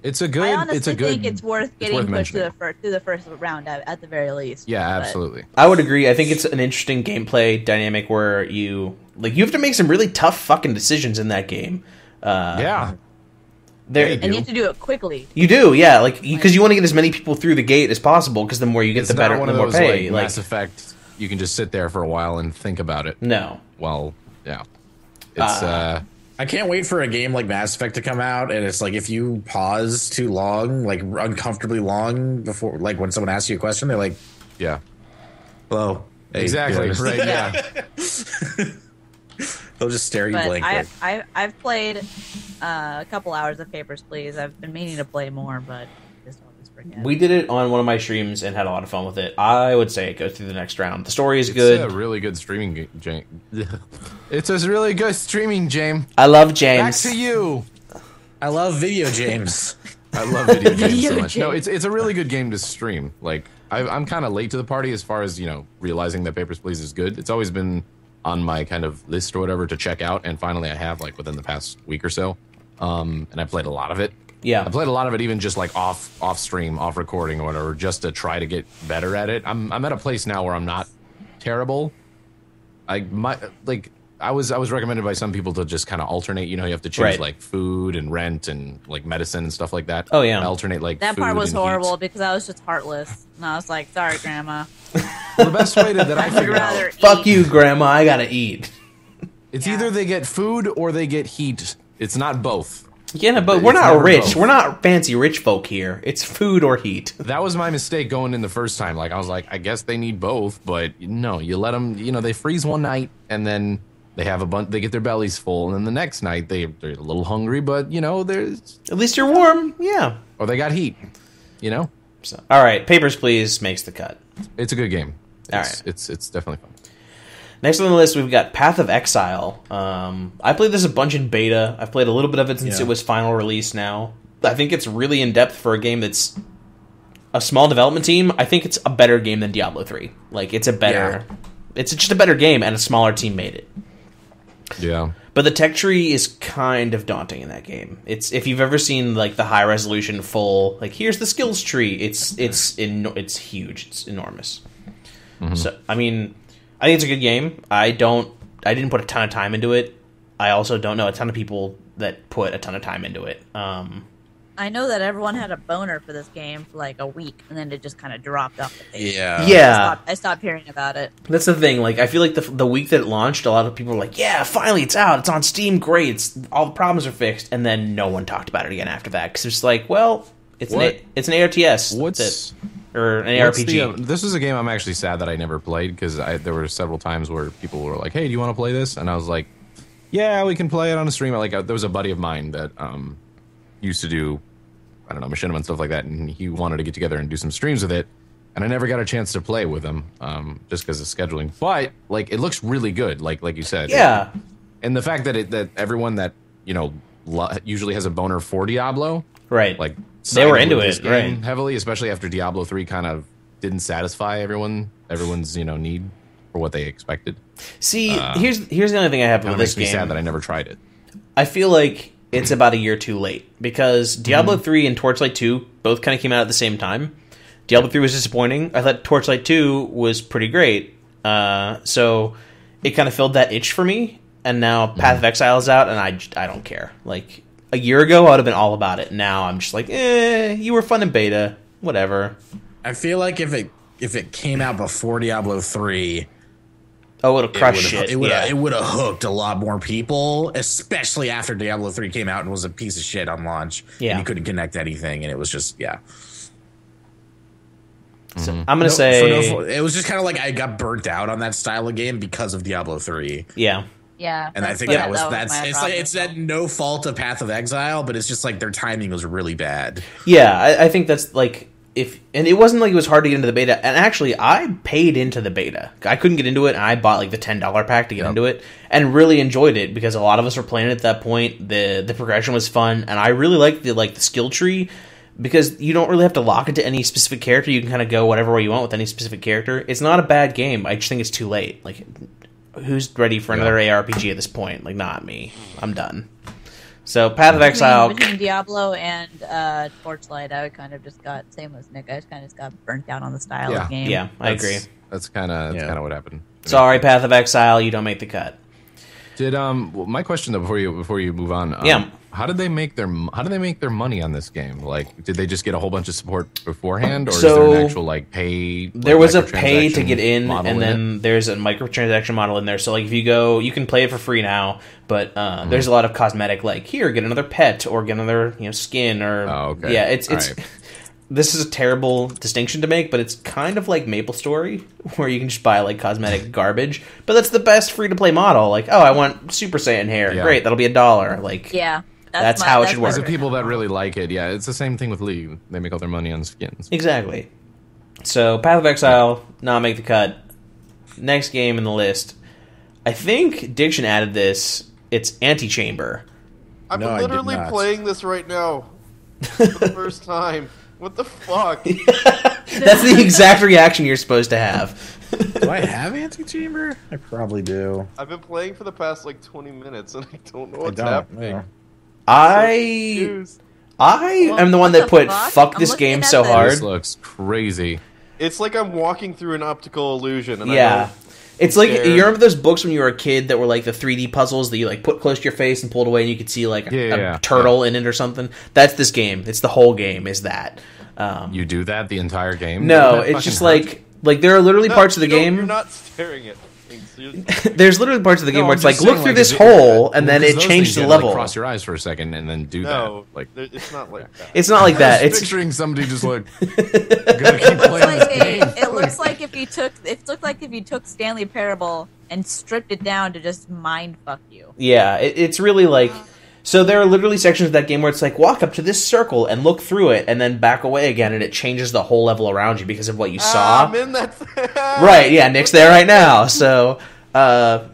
It's a good. I honestly It's a good. think it's worth getting pushed mentioning. to the first round at the very least. Yeah, But- absolutely. I would agree. I think it's an interesting gameplay dynamic where you have to make some really tough fucking decisions in that game. Yeah. There, Hey, And you have to do it quickly. you do, yeah, like because you want to get as many people through the gate as possible. Because the more you get, It's the not better, one the of more those pay. like Mass Effect. You can just sit there for a while and think about it. No, Well, yeah. It's I can't wait for a game like Mass Effect to come out, and it's like if you pause too long, like uncomfortably long before, like when someone asks you a question, they're like, yeah. "Hello." Hey, Exactly. yeah, Right. Yeah. They'll just stare at you But blankly. I've played a couple hours of Papers, Please. I've been meaning to play more, but just always forget. we did it on one of my streams and had a lot of fun with it. I would say it goes through the next round. The story is It's good. a really good streaming game. It's a really good streaming game. I love Back James. to you. I love video games. I love video games Video so much. No, games. it's a really good game to stream. Like I'm kind of late to the party as far as realizing that Papers, Please is good. It's always been on my kind of list or whatever to check out, and finally I have like within the past week or so. And I played a lot of it. Yeah. I played a lot of it even just like off stream, off recording or whatever, just to try to get better at it. I'm at a place now where I'm not terrible. I was recommended by some people to just kind of alternate. You have to choose Right. like food and rent and like medicine and stuff like that. Oh, yeah. Alternate like That part food was and heat. horrible because I was just heartless, and I was like, "Sorry, Grandma." Well, the best way that I I'd figured rather out, Fuck eat. you, Grandma. I gotta eat. it's Yeah. either they get food or they get heat. It's not both. Yeah, but we're It's not never rich. both. We're not fancy rich folk here. It's food or heat. That was my mistake going in the first time. Like I was like, I guess they need both, but no, you let them. They freeze one night and then they have a bunch. They get their bellies full, and then the next night they're a little hungry, but there's At least you're warm. Yeah. or they got heat. So, all right, Papers, Please makes the cut. It's a good game. All It's, right. it's definitely fun. Next on the list, we've got Path of Exile. I played this a bunch in beta. I've played a little bit of it since Yeah. it was final release now. I think it's really in-depth for a game that's a small development team. I think it's a better game than Diablo 3. Like, it's a better It's just a better game, and a smaller team made it. Yeah. But the tech tree is kind of daunting in that game. It's if you've ever seen like the high resolution full, like here's the skills tree. It's huge. It's enormous. Mm-hmm. So I mean, I think it's a good game. I didn't put a ton of time into it. I also don't know a ton of people that put a ton of time into it. I know that everyone had a boner for this game for like a week, and then it just kind of dropped off the page. Yeah. I stopped hearing about it. That's the thing. Like, I feel like the week that it launched, a lot of people were like, "Yeah, finally, it's out. It's on Steam. Great. All the problems are fixed." And then no one talked about it again after that because it's like, well, it's an ARTS or an ARPG. This is a game I'm actually sad that I never played because there were several times where people were like, "Hey, do you want to play this?" And I was like, "Yeah, we can play it on a stream." Like, there was a buddy of mine that used to do, I don't know, machinima and stuff like that, and he wanted to get together and do some streams with it, and I never got a chance to play with him just because of scheduling. But like, it looks really good, like you said. Yeah. And the fact that everyone that usually has a boner for Diablo, right? Like they were into it, right? Heavily, especially after Diablo 3 kind of didn't satisfy everyone's need for what they expected. See, here's the only thing I have with this game. Makes me sad that I never tried it. I feel like it's about a year too late because Diablo 3 and Torchlight 2 both kind of came out at the same time. Diablo 3 was disappointing. I thought Torchlight 2 was pretty great. So it kind of filled that itch for me. And now Path of Exile is out, and I don't care. Like, a year ago, I would have been all about it. Now I'm just like, you were fun in beta. Whatever. I feel like if it came out before Diablo 3... Oh, it'll crush shit. It would have hooked a lot more people, especially after Diablo 3 came out and was a piece of shit on launch. Yeah. And you couldn't connect anything, and it was just, So I'm going to say... it was just kind of like I got burnt out on that style of game because of Diablo 3. Yeah. Yeah. And I think it's that no fault of Path of Exile, but it's just like their timing was really bad. Yeah, I think that's like... And it wasn't like it was hard to get into the beta. And actually, I paid into the beta. I couldn't get into it, and I bought like the $10 pack to get into it, and really enjoyed it because a lot of us were playing it at that point. The progression was fun, and I really liked the skill tree because you don't really have to lock it to any specific character. You can kind of go whatever way you want with any specific character. It's not a bad game. I just think it's too late. Like, who's ready for another ARPG at this point? Like, not me. I'm done. So, Path of Exile... Between Diablo and Torchlight, I kind of just got, same as Nick, I kind of just got burnt out on the style of the game. Yeah, I agree. That's kind of what happened. Sorry, Path of Exile, you don't make the cut. Did my question though before you move on? How did they make their money on this game? Like, did they just get a whole bunch of support beforehand, or is there an actual pay? There was a pay to get in, and then there's a microtransaction model in there. So like, if you go, you can play it for free now, but there's a lot of cosmetic, like here, get another pet or get another skin or it's. Right. This is a terrible distinction to make, but it's kind of like MapleStory, where you can just buy like cosmetic garbage. But that's the best free-to-play model. Like, oh, I want Super Saiyan hair. Yeah. Great, that'll be $1. Like, yeah, that's how it should work. There's people that really like it. Yeah, it's the same thing with League. They make all their money on skins. Exactly. So, Path of Exile, not make the cut. Next game in the list. I think Diction added this. It's Antechamber. I'm literally playing this right now for the first time. What the fuck? That's the exact reaction you're supposed to have. Do I have Antechamber? I probably do. I've been playing for the past like 20 minutes and I don't know what's happening. No. I am the one that put fuck this game so hard. This looks crazy. It's like I'm walking through an optical illusion. And it's like, you remember those books when you were a kid that were like the 3D puzzles that you like put close to your face and pulled away and you could see like a turtle in it or something? That's this game. It's the whole game is that. You do that the entire game? No, it's just like there are literally parts of the game. You're not staring at things. There's literally parts of the game where it's like, look through this hole, and then it changes the level. Cross your eyes for a second and then do that. Like, it's not like that. It's not like that. It's picturing somebody just like, gonna keep playing this game. It looks like if you took Stanley Parable and stripped it down to just mind fuck you. Yeah, it's really like. So there are literally sections of that game where it's like, walk up to this circle and look through it, and then back away again, and it changes the whole level around you because of what you saw. I'm in that. Right, yeah, Nick's there right now. So, I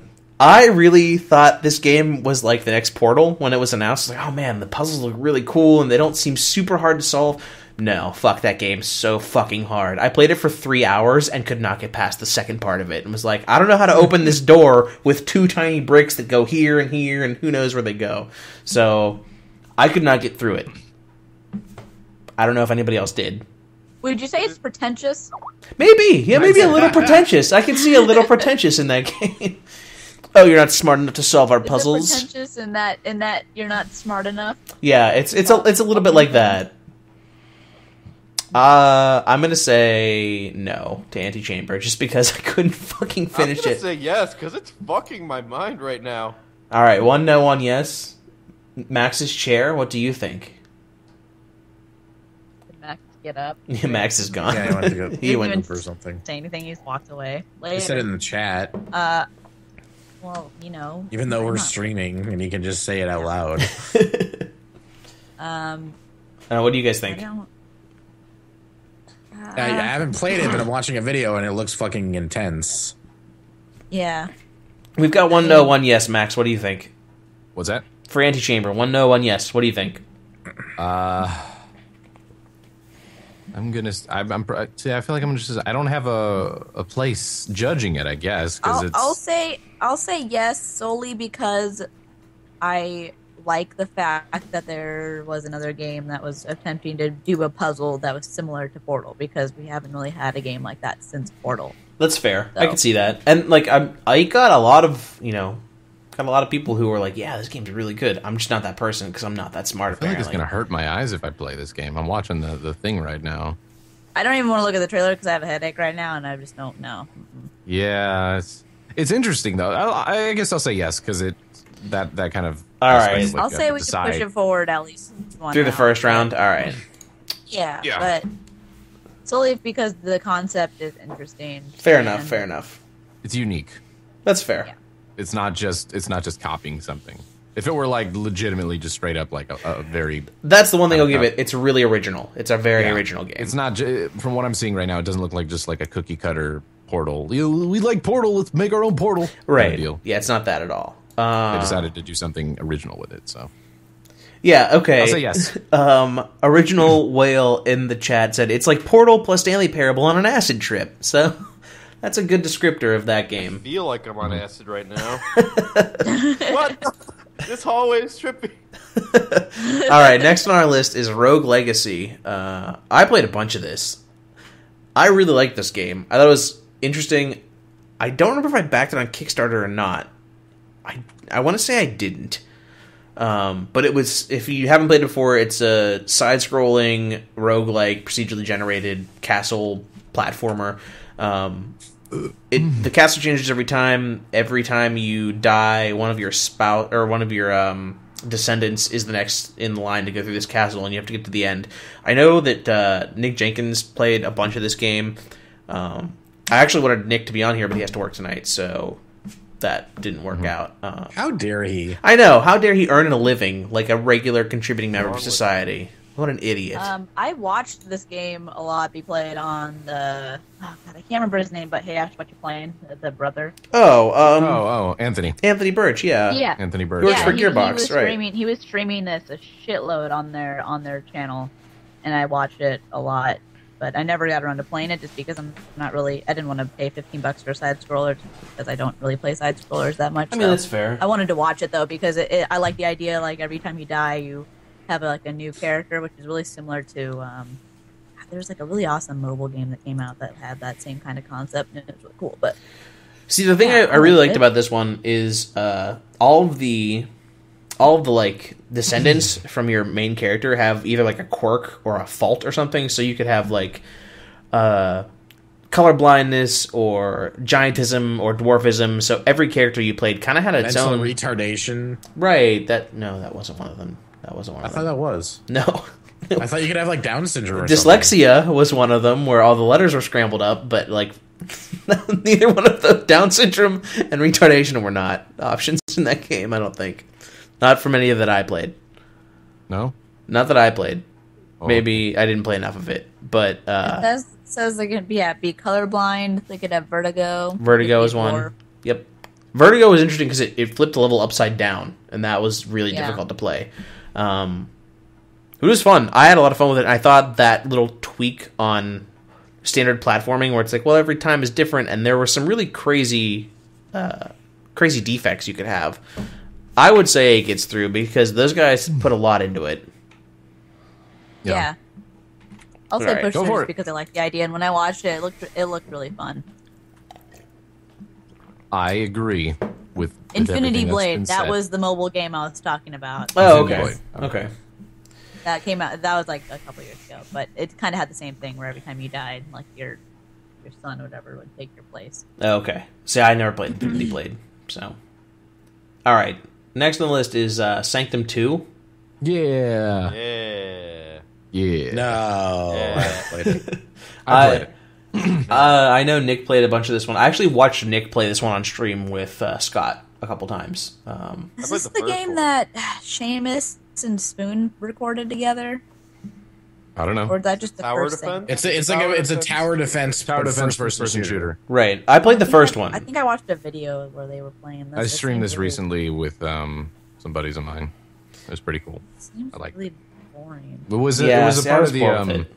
I really thought this game was like the next Portal when it was announced. Like, oh man, the puzzles look really cool and they don't seem super hard to solve. No, fuck, that game's so fucking hard. I played it for 3 hours and could not get past the second part of it. And was like, I don't know how to open this door with 2 tiny bricks that go here and who knows where they go. So, I could not get through it. I don't know if anybody else did. Would you say it's pretentious? Maybe. Yeah, maybe a little pretentious. I can see a little pretentious in that game. Oh, you're not smart enough to solve our puzzles? Is it pretentious in that you're not smart enough? Yeah, it's a little bit like that. I'm gonna say no to Antichamber just because I couldn't fucking finish it. I'm gonna say yes because it's fucking my mind right now. All right, 1 no, 1 yes. Max's chair. What do you think? Did Max get up? Yeah, Max is gone. Yeah, he went to go. He went for something. Say anything? He's walked away. Later. He said it in the chat. Well, you know. Even though we're not? streaming, and he can just say it out loud. What do you guys think? I haven't played it, but I'm watching a video, and it looks fucking intense. Yeah. We've got 1 no, 1 yes. Max, what do you think? What's that? For Antichamber, 1 no, 1 yes. What do you think? I'm gonna. See, I feel like I'm just. I don't have a place judging it. I guess because I'll say yes solely because I like the fact that there was another game that was attempting to do a puzzle that was similar to Portal because we haven't really had a game like that since Portal. That's fair. So. I can see that. And like I got a lot of people who were like, yeah, this game's really good. I'm just not that person because I'm not that smart. I feel like it's gonna hurt my eyes if I play this game. I'm watching the thing right now. I don't even want to look at the trailer because I have a headache right now and I just don't know. Yeah, it's interesting though. I guess I'll say yes because that kind of. All right. I'll say we can push it forward at least through the first round. All right. Yeah, but solely because the concept is interesting. Fair enough. It's unique. That's fair. Yeah. It's not just copying something. If it were like legitimately just straight up like a very. That's the one thing I'll give it. It's really original. It's a very original game. It's not from what I'm seeing right now. It doesn't look like just like a cookie cutter Portal. We like Portal. Let's make our own Portal. Right. Kind of deal. Yeah, it's not that at all. They decided to do something original with it, so. Yeah, okay. I'll say yes. Original Whale in the chat said, it's like Portal plus Stanley Parable on an acid trip. So, that's a good descriptor of that game. I feel like I'm on acid right now. What? This hallway is trippy. Alright, next on our list is Rogue Legacy. I played a bunch of this. I really liked this game. I thought it was interesting. I don't remember if I backed it on Kickstarter or not. I want to say I didn't. But it was, if you haven't played it before, it's a side-scrolling, roguelike, procedurally generated castle platformer. The castle changes every time. Every time you die, one of your spouse or one of your descendants is the next in line to go through this castle, and you have to get to the end. I know that Nick Jenkins played a bunch of this game. I actually wanted Nick to be on here, but he has to work tonight, so that didn't work out. How dare he? I know. How dare he earn a living like a regular contributing member of society? What an idiot. I watched this game a lot be played on the... Oh, God, I can't remember his name, but hey, Ash, what you playing? The brother. Anthony. Anthony Birch, yeah. Yeah. Anthony Birch. He works for Gearbox, right. He was streaming this a shitload on their channel, and I watched it a lot. But I never got around to playing it just because I didn't want to pay $15 for a side scroller because I don't really play side scrollers that much. I mean, that's fair. I wanted to watch it though because I like the idea like every time you die you have a new character, which is really similar to there's like a really awesome mobile game that came out that had that same kind of concept and it was really cool. But see, the thing I really liked about this one is all of the like descendants from your main character have either like a quirk or a fault or something. So you could have like color blindness or giantism or dwarfism. So every character you played kind of had its Mental own retardation. Right. That wasn't one of them. That wasn't one of them. I thought that was. No. I thought you could have like Down syndrome or Dyslexia something. was one of them where all the letters were scrambled up, but like neither one of the Down syndrome and retardation were not options in that game, I don't think. Not from any of that I played. No? Not that I played. Oh. Maybe I didn't play enough of it, but it says they could be colorblind, they could have vertigo. Vertigo is one. Yep. Vertigo was interesting because it flipped a little upside down, and that was really difficult to play. It was fun. I had a lot of fun with it. I thought that little tweak on standard platforming, where it's like, well, every time is different, and there were some really crazy defects you could have. I would say it gets through because those guys put a lot into it. Yeah. I'll say Alright, push go through for just it. because I liked the idea, and when I watched it, it looked really fun. I agree with Infinity everything that's Blade, been that said. was the mobile game I was talking about. Oh, Infinity okay. Blade. Okay. That came out. That was like a couple years ago, but it kind of had the same thing where every time you died, like your son or whatever would take your place. Okay. See, I never played Infinity Blade, so. All right. Next on the list is Sanctum 2. Yeah. Yeah. Yeah. No, Yeah. I haven't played it. I played it. I know Nick played a bunch of this one. I actually watched Nick play this one on stream with Scott a couple times. Is played this the the first game one. that Seamus and Spoon recorded together, I don't know. or is that just the Tower first defense? thing? It's a tower defense, Tower but defense first person shooter. Right. I played the first I one. think I watched a video where they were playing this. I It streamed seemed this really- recently with some buddies of mine. It was pretty cool. Seems I liked really boring. But was it? Yeah, it was see, a I part was of bored with it.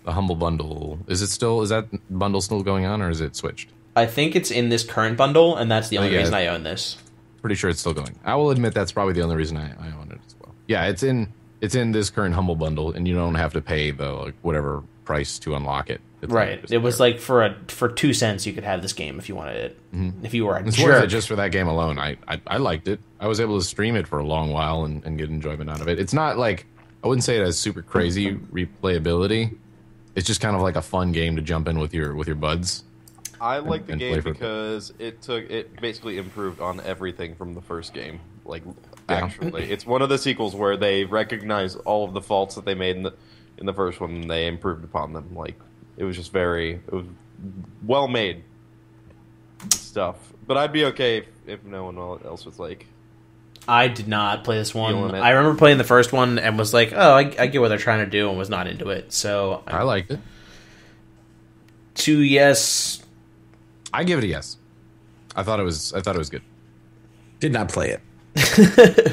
the Humble Bundle. Is that bundle still going on, or is it switched? I think it's in this current bundle, and that's the only yeah. reason I own this. Pretty sure it's still going. I will admit that's probably the only reason I own it as well. Yeah, it's in this current Humble Bundle, and you don't have to pay the whatever price to unlock it. It's Right. just It was there. like for 2 cents you could have this game if you wanted it. If you were a It's worth it jerk. just for that game alone. I liked it. I was able to stream it for a long while and get enjoyment out of it. It's not like, I wouldn't say it has super crazy replayability. It's just kind of like a fun game to jump in with your buds. I like the and game play for- because it basically improved on everything from the first game. Like, Yeah. actually, it's one of the sequels where they recognize all of the faults that they made in the first one, and they improved upon them. Like, it was well made stuff. But I'd be okay if no one else was like, I did not play this one. Feeling it. I remember playing the first one and was like, oh, I get what they're trying to do, and was not into it. So, I liked it. 2 yes. I give it a yes. I thought it was good. Did not play it.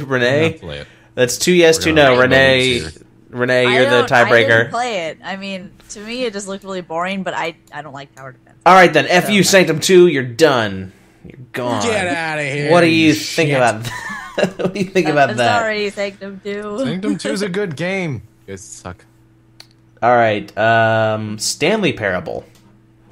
Renee? Not play it. That's 2 yes, We're 2 gonna no. make Renee, votes you're the I didn't tiebreaker. play it. I mean, to me, it just looked really boring. But I don't like tower defense. All right, then. F you, Sanctum 2. You're done. You're gone. Get out of here! What do you shit. think about that? What do you think about I'm that? sorry, Sanctum 2. Sanctum 2 is a good game. You guys suck. All right. Stanley Parable.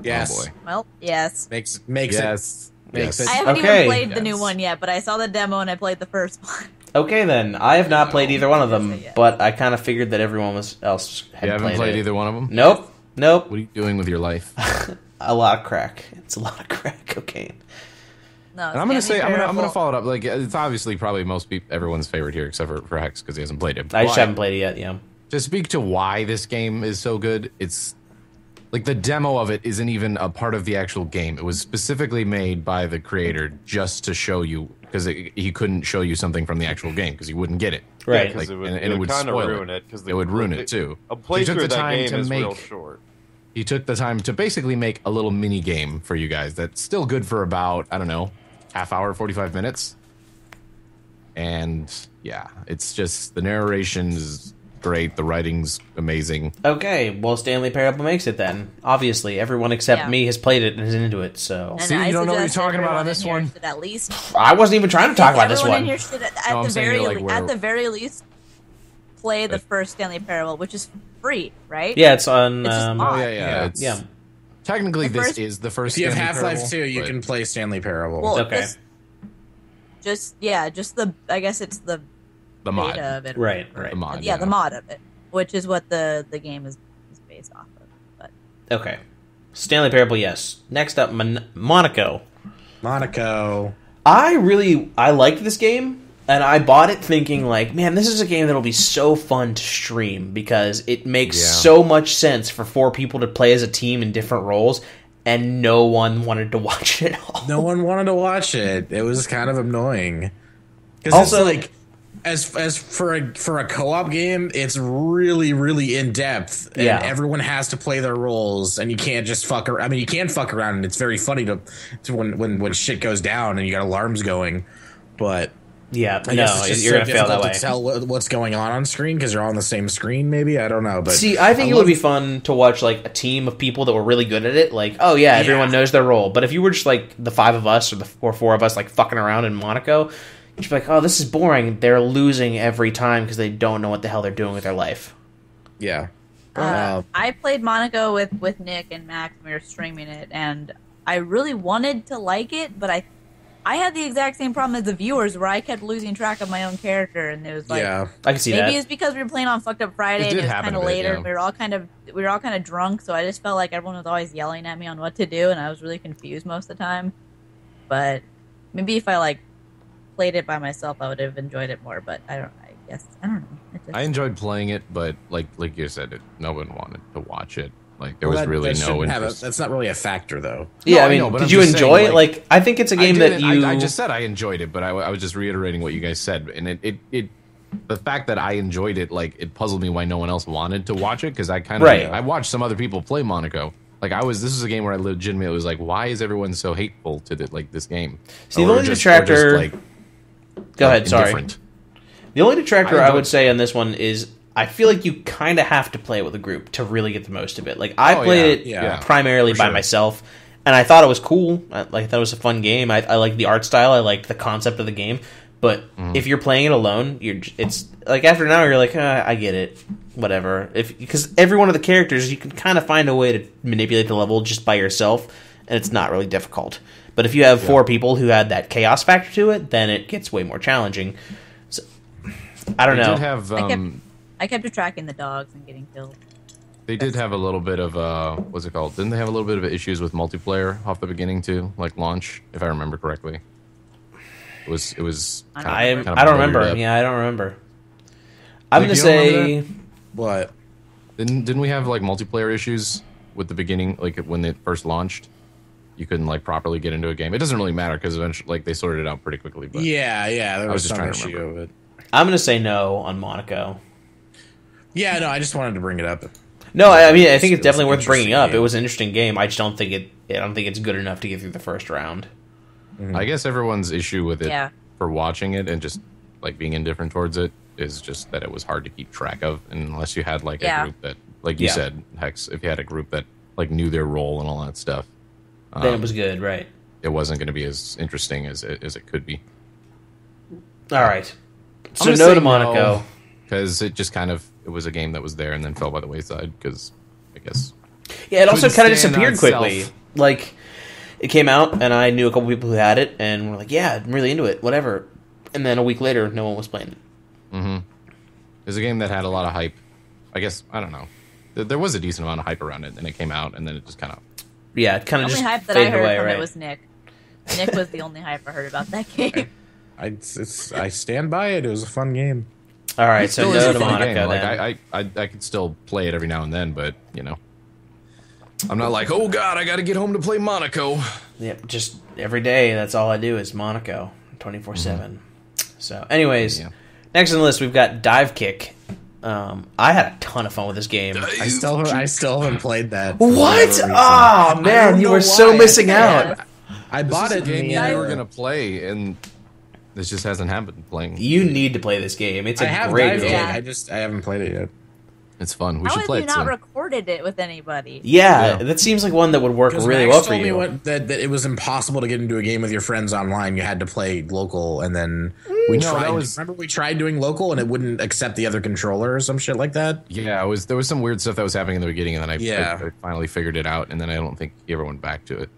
Yes, Oh boy. Well, yes. makes Yes. it makes Yes. I haven't Okay. even played the new Yes. one yet, but I saw the demo and I played the first one. Okay, then. I have not played either one of them, Yeah. but I kind of figured that everyone else had You haven't played it. either one of them? Nope. What are you doing with your life? A lot of crack. It's a lot of crack cocaine. No, And I'm gonna Stanley say I'm gonna Parable- follow it up. Like it's obviously probably everyone's favorite here, except for Hex because he hasn't played it. I just But haven't played it yet, yeah. to speak to why this game is so good, it's like the demo of it isn't even a part of the actual game. It was specifically made by the creator just to show you because he couldn't show you something from the actual game because you wouldn't get it. Right. because Like, it would kind of spoil ruin it. Because It would ruin it too. A So he took playthrough the of that time game to is real make- short. He took the time to basically make a little mini game for you guys that's still good for about, I don't know, half hour, 45 minutes. And yeah, it's just the narration is great, the writing's amazing. Okay, well, Stanley Parable makes it then. Obviously, everyone except Yeah. me has played it and is into it, so... And See, I you don't know what you're suggest talking about on everyone this in here one. should at least I wasn't even trying to talk about this everyone one. in here should No, I'm saying, like, where- at the very least play the first Stanley Parable, which is free, right? Yeah, it's on... It's just Oh odd. yeah, Yeah. It's, yeah. Technically, The this first- is the first. If you have Stanley Half-Life Parable, 2, you but- can play Stanley Parable. Well, Okay. just the I guess it's the the mod. beta of it, Right, or- right. The mod, yeah, the mod of it, which is what the game is based off of. But Okay. Stanley Parable, yes. Next up, Monaco. Monaco. I liked this game, and I bought it thinking, like, man, this is a game that'll be so fun to stream, because it makes Yeah. so much sense for 4 people to play as a team in different roles, and no one wanted to watch it at all. No one wanted to watch it. It was kind of annoying. Because Also- it's like as for a co-op game, it's really, really in depth, and everyone has to play their roles, and you can't just fuck around. I mean, you can fuck around, and it's very funny to when shit goes down and you got alarms going, but yeah, I guess it's just you're gonna fail that way. to tell what's going on screen because you're all on the same screen. Maybe I don't know, but see, I think it would be fun to watch like a team of people that were really good at it. Like, oh yeah, everyone knows their role. But if you were just like the 5 of us or four of us like fucking around in Monaco, you'd be like, oh, this is boring. They're losing every time because they don't know what the hell they're doing with their life. Yeah. I played Monaco with Nick and Max, and we were streaming it, and I really wanted to like it, but I had the exact same problem as the viewers, where I kept losing track of my own character, and it was like, I can see maybe that. it's because we were playing on Fucked Up Friday, and it was kind of later, and we were all kind of drunk, so I just felt like everyone was always yelling at me on what to do, and I was really confused most of the time. But maybe if I like played it by myself, I would have enjoyed it more. But I don't know. I enjoyed playing it, but like you said, no one wanted to watch it. Like there was really no interest. That's not really a factor, though. Yeah, I mean, did you enjoy it? Like, I think it's a game that you. I just said I enjoyed it, but I was just reiterating what you guys said, and it the fact that I enjoyed it, like, it puzzled me why no one else wanted to watch it, because I kind of I watched some other people play Monaco. Like this is a game where I legitimately was like, why is everyone so hateful to this game? See, the only detractor. Go ahead. Sorry. The only detractor I would say on this one is, I feel like you kind of have to play it with a group to really get the most of it. Like, I played it primarily by myself, and I thought it was cool. I thought it was a fun game. I liked the art style. I liked the concept of the game. But if you're playing it alone, it's like after an hour, you're like, I get it, whatever. Because every one of the characters, you can kind of find a way to manipulate the level just by yourself, and it's not really difficult. But if you have 4 people who had that chaos factor to it, then it gets way more challenging. So, I don't know. Did have, I kept tracking the dogs and getting killed. They did have a little bit of what's it called? Didn't they have a little bit of issues with multiplayer off the beginning too, like launch, if I remember correctly? It was. I don't remember. Yeah, I don't remember. I'm gonna say what? Didn't we have like multiplayer issues with the beginning, like when it first launched? You couldn't like properly get into a game. It doesn't really matter because eventually, like, they sorted it out pretty quickly. But there was just some trying to issue remember. of it. I'm gonna say no on Monaco. Yeah, no, I just wanted to bring it up. No, I mean, I think it's definitely worth bringing up. It was an interesting game. I just don't think it's good enough to get through the first round. Mm-hmm. I guess everyone's issue with it for watching it and just like being indifferent towards it is just that it was hard to keep track of, and unless you had like a group that, like you said, Hex, if you had a group that like knew their role and all that stuff, then it was good, right? It wasn't going to be as interesting as it could be. All right, so no to Monaco. Because it just kind of, it was a game that was there and then fell by the wayside, because I guess... Yeah, it also kind of disappeared quickly. Like, it came out, and I knew a couple people who had it, and were like, yeah, I'm really into it, whatever. And then a week later, no one was playing it. Mm-hmm. It was a game that had a lot of hype. I guess, I don't know. There was a decent amount of hype around it, and it came out, and then it just kind of... Yeah, it kind of just faded away, The only hype that I heard from it was Nick. Nick was the only hype I heard about that game. I stand by it. It was a fun game. All right, so no to Monaco. Like, I could still play it every now and then, but you know, I'm not like, oh god, I got to get home to play Monaco. Yep, just every day. That's all I do is Monaco, 24/7. So, anyways, next on the list we've got Dive Kick. I had a ton of fun with this game. I still haven't played that. What? Oh man, you were so missing out. I bought it. Game you were gonna play, and this just hasn't happened playing. You need to play this game. It's a great game. I haven't played it yet. It's fun. We should play it soon. How have you not recorded it with anybody? Yeah, that seems like one that would work really well for you. That it was impossible to get into a game with your friends online. You had to play local, and then we tried. Remember, we tried doing local, and it wouldn't accept the other controller or some shit like that. Yeah, there was some weird stuff that was happening in the beginning, and then I finally figured it out, and then I don't think he ever went back to it.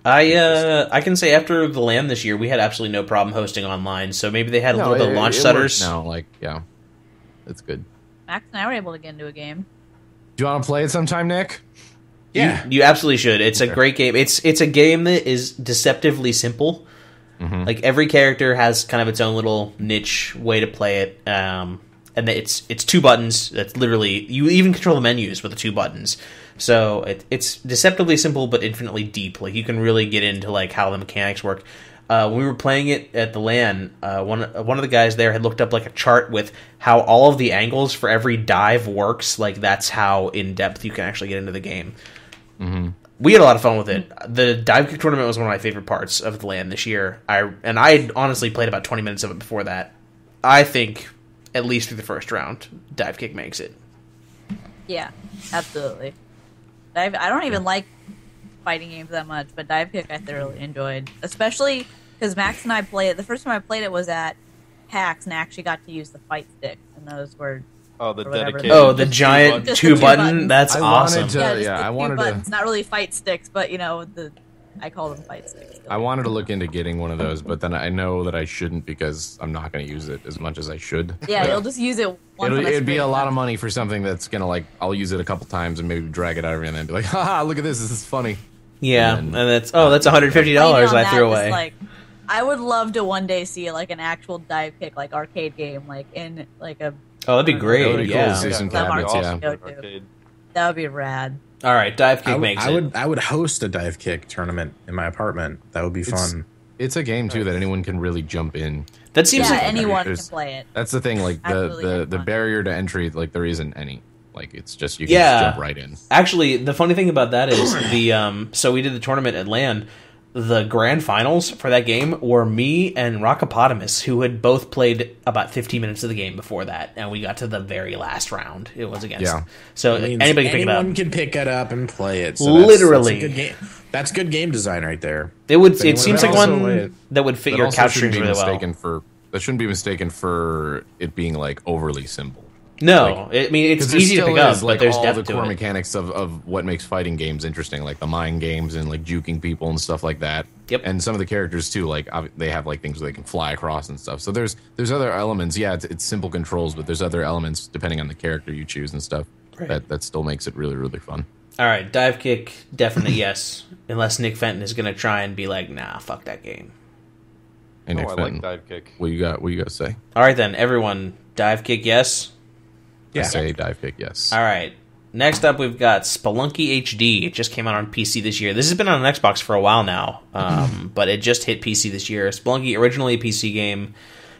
I can say after the LAN this year, we had absolutely no problem hosting online. So maybe they had a little bit of launch setters. No, that's good. Max and I were able to get into a game. Do you want to play it sometime, Nick? Yeah, you absolutely should. It's a great game. It's a game that is deceptively simple. Mm-hmm. Like every character has kind of its own little niche way to play it, and it's 2 buttons. That's literally, you even control the menus with the 2 buttons. So it's deceptively simple but infinitely deep. Like you can really get into like how the mechanics work. When we were playing it at the LAN, one of the guys there had looked up like a chart with how all of the angles for every dive works. Like that's how in depth you can actually get into the game. Mm-hmm. We had a lot of fun with it. The dive kick tournament was one of my favorite parts of the LAN this year. I honestly played about 20 minutes of it before that. I think at least through the first round, dive kick makes it. Yeah, absolutely. I don't even like fighting games that much, but dive kick I thoroughly enjoyed, especially because Max and I played it. The first time I played it was at PAX, and I actually got to use the fight sticks, and those were the giant two button. That's awesome. I wanted buttons, not really fight sticks, but I call them fight sticks. I wanted to look into getting one of those, but then I know that I shouldn't because I'm not going to use it as much as I should. Yeah, you'll just use it once. It'd be a lot of money for something that's going to I'll use it a couple times and maybe drag it out every and then be like, haha, look at this is funny. Yeah, and that's $150 I threw away. I would love to one day see an actual dive kick arcade game in a. Oh, that'd be great. That would be cool to see some cabinets, That would be rad. All right, dive kick makes it. I would host a dive kick tournament in my apartment. That would be fun. It's a game too that anyone can really jump in. That seems like anyone can play it. That's the thing. The barrier to entry, there isn't any. It's just you can just jump right in. Actually, the funny thing about that is so we did the tournament at LAN. The grand finals for that game were me and Rockopotamus, who had both played about 15 minutes of the game before that, and we got to the very last round. It was against. Yeah. So anybody can pick it up. Anyone can pick it up and play it. So literally, that's a good game. That's good game design right there. It seems like one that would fit your couch strings really well. That shouldn't be mistaken for it being overly simple. No, it's easy to pick up, but there's all depth the to core it. mechanics of what makes fighting games interesting, like the mind games and juking people and stuff like that. Yep. And some of the characters too, they have things where they can fly across and stuff. So there's other elements. Yeah, it's simple controls, but there's other elements depending on the character you choose and stuff that still makes it really, really fun. All right, dive kick, definitely yes. Unless Nick Fenton is going to try and be like, nah, fuck that game. Hey, Nick Fenton, like dive kick. What you got to say? All right then, everyone, dive kick yes. Yeah. I say dive kick, yes. All right. Next up, we've got Spelunky HD. It just came out on PC this year. This has been on Xbox for a while now, but it just hit PC this year. Spelunky, originally a PC game.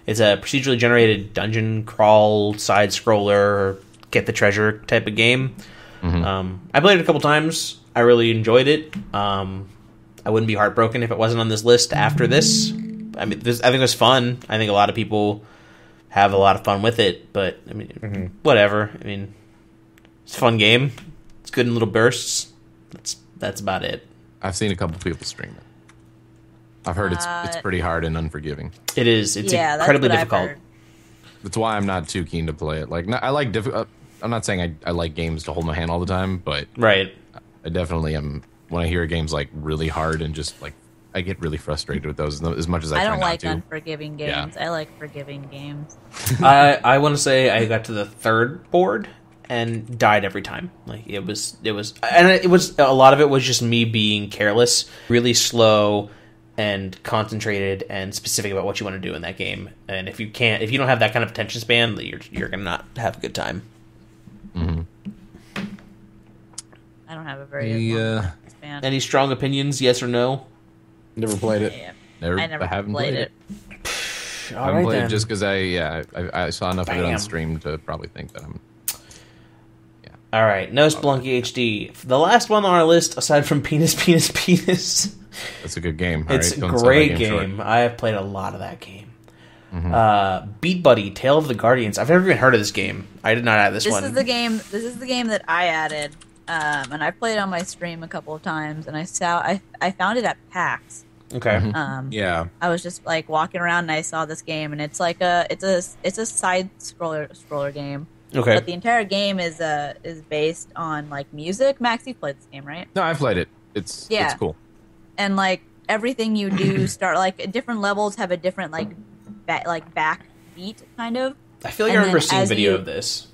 It's a procedurally generated dungeon crawl, side-scroller, get the treasure type of game. Mm-hmm. I played it a couple times. I really enjoyed it. I wouldn't be heartbroken if it wasn't on this list after this. I think it was fun. I think a lot of people have a lot of fun with it, but whatever. It's a fun game. It's good in little bursts. That's about it. I've seen a couple people stream it. I've heard it's pretty hard and unforgiving. It is. It's incredibly difficult. That's why I'm not too keen to play it. I like I'm not saying I like games to hold my hand all the time, but right. I definitely am. When I hear games really hard and just I get really frustrated with those as much as I try don't not like to. Unforgiving games. Yeah. I like forgiving games. I want to say I got to the third board and died every time. It was a lot of it was just me being careless, really slow and concentrated and specific about what you want to do in that game. And if you don't have that kind of attention span, you're gonna not have a good time. Mm-hmm. I don't have a very good attention span. Any strong opinions? Yes or no? Never played it. Yeah. I haven't played it. I haven't played it just because I saw enough of it on stream to probably think that I'm. Yeah. All right, no Spelunky HD. The last one on our list, aside from Penis. That's a good game. It's a great game. I have played a lot of that game. Mm-hmm. Beat Buddy, Tale of the Guardians. I've never even heard of this game. I did not add this one. This is the game that I added. And I played on my stream a couple of times, and I found it at PAX. Okay. Yeah. I was just walking around, and I saw this game, and it's a side scroller game. Okay. But the entire game is based on music. Max, you played this game, right? No, I've played it. It's cool. And everything you do start different levels have a different back beat kind of. I feel like I remember seeing video of this.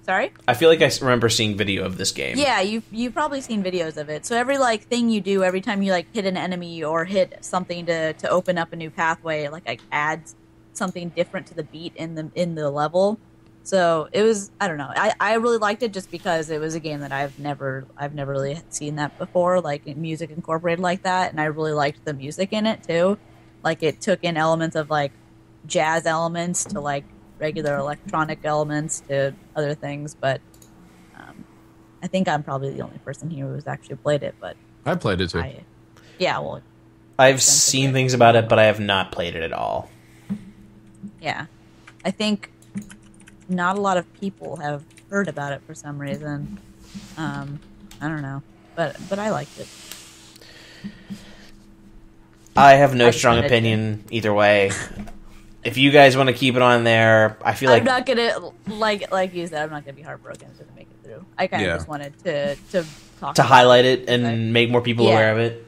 Sorry? I feel like I remember seeing video of this game. Yeah, you've probably seen videos of it. So every thing you do, every time you hit an enemy or hit something to open up a new pathway, adds something different to the beat in the level. So it was, I don't know. I really liked it just because it was a game that I've never really seen that before, like music incorporated like that, and I really liked the music in it too. Like it took in elements of like jazz elements to like regular electronic elements to other things, but I think I'm probably the only person here who's actually played it. But I played it too. I've seen things about it, but I have not played it at all. Yeah, I think not a lot of people have heard about it for some reason. I don't know, but I liked it. I have no strong opinion either way. If you guys want to keep it on there, I feel like I'm not gonna like you said. I'm not gonna be heartbroken if it doesn't make it through. I kind of just wanted to talk to highlight it and make more people aware of it.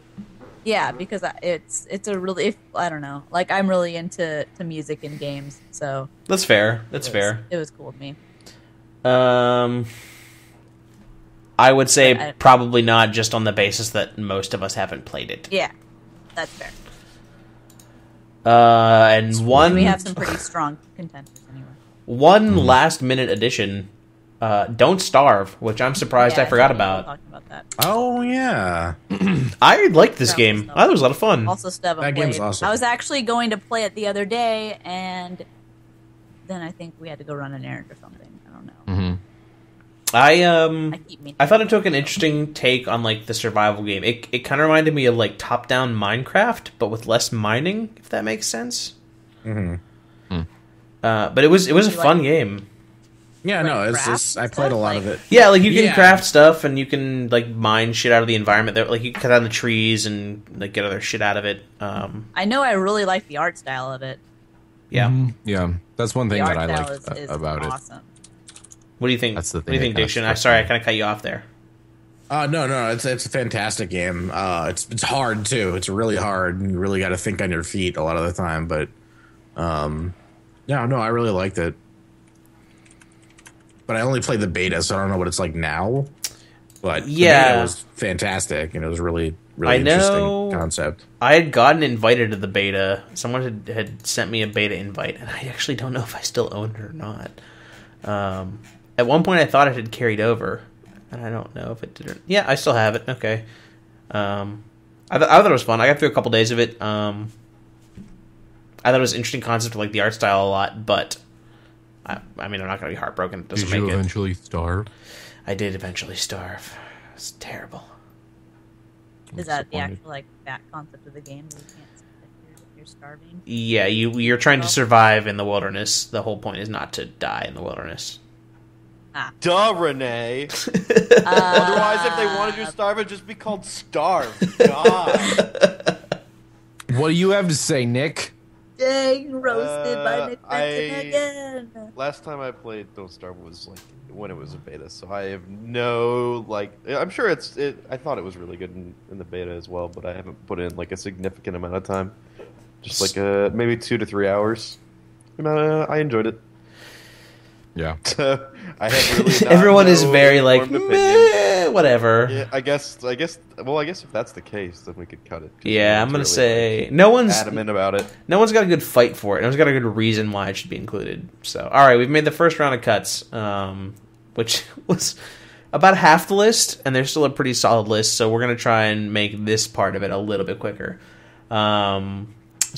Yeah, because it's a really, I don't know, like I'm really into music and games, so that's fair. That's fair. It was cool with me. I would say probably not, just on the basis that most of us haven't played it. Yeah, that's fair. And we have some pretty strong contenders anyway. One last minute addition, Don't Starve, which I'm surprised I forgot about. Talking about that. Oh yeah, I liked this game. I thought it was a lot of fun. Also, that game's awesome. I was actually going to play it the other day, and then I think we had to go run an errand or something. I don't know. Mm-hmm. I thought it took an interesting take on like the survival game. It kind of reminded me of like top down Minecraft, but with less mining, if that makes sense. Mm-hmm. But it was a fun game. Yeah, no, it's just I played a lot of it. Yeah, like you can craft stuff and you can like mine shit out of the environment. There, like you can cut down the trees and like get other shit out of it. I know I really like the art style of it. Yeah, yeah, that's one thing that I like about awesome. it. What do you think? That's the thing. What do you think, Diction? I'm sorry, I kind of cut you off there. No, it's a fantastic game. It's hard too. It's really hard, and you really got to think on your feet a lot of the time. But, yeah, no, I really liked it. But I only played the beta, so I don't know what it's like now. But the beta was fantastic, and it was really interesting concept. I had gotten invited to the beta. Someone had sent me a beta invite, and I actually don't know if I still own it or not. At one point, I thought it had carried over, and I don't know if it did. Yeah, I still have it. Okay. I thought it was fun. I got through a couple days of it. I thought it was an interesting concept, like the art style a lot, but I mean, I'm not going to be heartbroken. It doesn't make it. Did you eventually starve? I did eventually starve. It's terrible. Is that the actual like that concept of the game? You can't if you're starving. Yeah, you're trying to survive in the wilderness. The whole point is not to die in the wilderness. Duh, Renee. Otherwise, if they wanted you to starve, it'd just be called Starve. God. What do you have to say, Nick? Dang, roasted by Nick Benson again. Last time I played Don't Starve was like when it was a beta, so I have no I'm sure I thought it was really good in the beta as well, but I haven't put in like a significant amount of time, just like maybe 2 to 3 hours. I enjoyed it. Yeah. So I have really everyone is very like meh, whatever. Yeah, I guess if that's the case, then we could cut it. Yeah, I'm gonna say no one's adamant about it. No one's got a good fight for it. No one's got a good reason why it should be included. So, all right, we've made the first round of cuts, which was about half the list, and there's still a pretty solid list. So we're gonna try and make this part of it a little bit quicker. So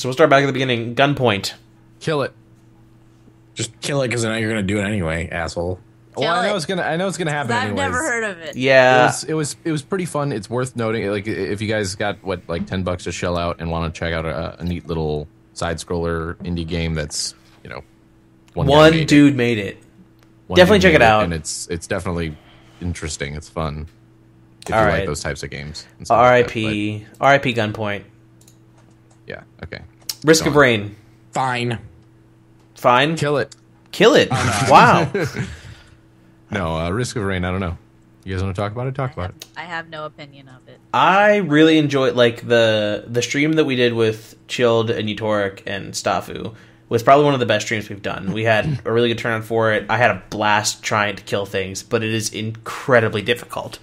we'll start back at the beginning. Gunpoint. Kill it. Just kill it because I know you're going to do it anyway, asshole. Well, I know it's gonna happen. I've never heard of it. Yeah, it was pretty fun. It's worth noting. Like if you guys got like $10 to shell out and want to check out a neat little side scroller indie game that's one dude made it. Definitely check it out, and it's definitely interesting. It's fun if you like those types of games. R.I.P. R.I.P. Gunpoint. Yeah. Okay. Risk of Rain. Fine. Kill it. Wow. No, Risk of Rain, I don't know. You guys want to talk about it? Talk about it. I have no opinion of it. I really enjoyed the stream that we did with Chilled and Utoric and Stafu was probably one of the best streams we've done. We had a really good turnout for it. I had a blast trying to kill things, but it is incredibly difficult.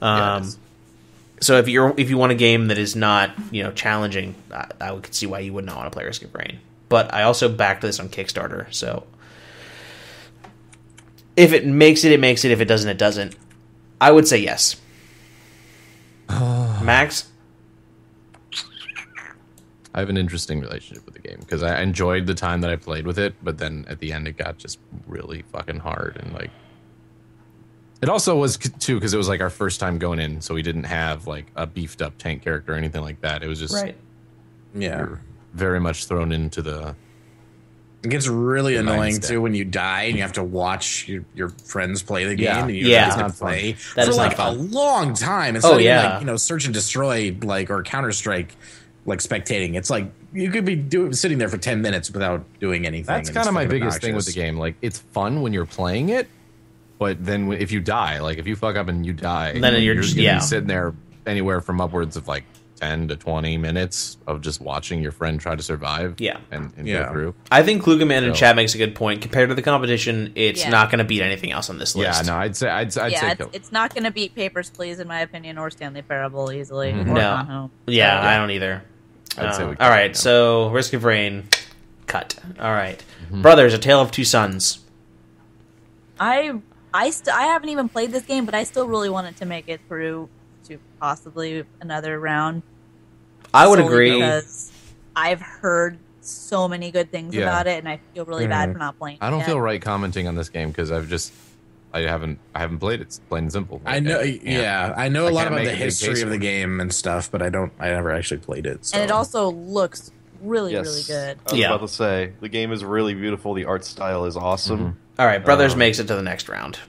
So if you want a game that is not challenging, I could see why you would not want to play Risk of Rain. But I also backed this on Kickstarter, so If it makes it, it makes it. If it doesn't, it doesn't. I would say yes. Max? I have an interesting relationship with the game because I enjoyed the time that I played with it, but then at the end it got just really fucking hard, and like it also was too because it was like our first time going in, so we didn't have like a beefed up tank character or anything like that. It was just Yeah. very much thrown into the. It gets really annoying mindset. too when you die and you have to watch your friends play the game Yeah. and you Yeah. have to That's play That for is not like a fun. long time. It's Oh, not even yeah. like, you know, search and destroy like or Counter Strike like spectating. It's like you could be sitting there for 10 minutes without doing anything. That's and kind it's of my fucking biggest thing with the obnoxious. game. Like it's fun when you're playing it, but then if you die, like if you fuck up and you die, Then you're just- gonna yeah. be sitting there anywhere from upwards of like 10 to 20 minutes of just watching your friend try to survive. Yeah. and Yeah. go through. I think Klugeman in So- chat makes a good point. Compared to the competition, it's Yeah. not going to beat anything else on this list. Yeah, no, I'd say It's not going to beat Papers, Please, in my opinion, or Stanley Parable easily. Or No. Gone Home. Yeah, I don't either. I'd say we all right, cut, so Risk of Rain, cut. All right. Mm-hmm. Brothers, A Tale of Two Sons. I haven't even played this game, but I still really wanted to make it through to possibly another round. I would solely agree. because I've heard so many good things Yeah. about it, and I feel really bad for not playing. I don't it feel yet. right commenting on this game because I haven't played it. It's plain and simple. I know, Like, yeah, I know I a lot can't about make the a big history case of the for it. game and stuff, but I never actually played it. So. And it also looks really, Yes. really good. I was Yeah. about to say the game is really beautiful. The art style is awesome. All right, Brothers makes it to the next round.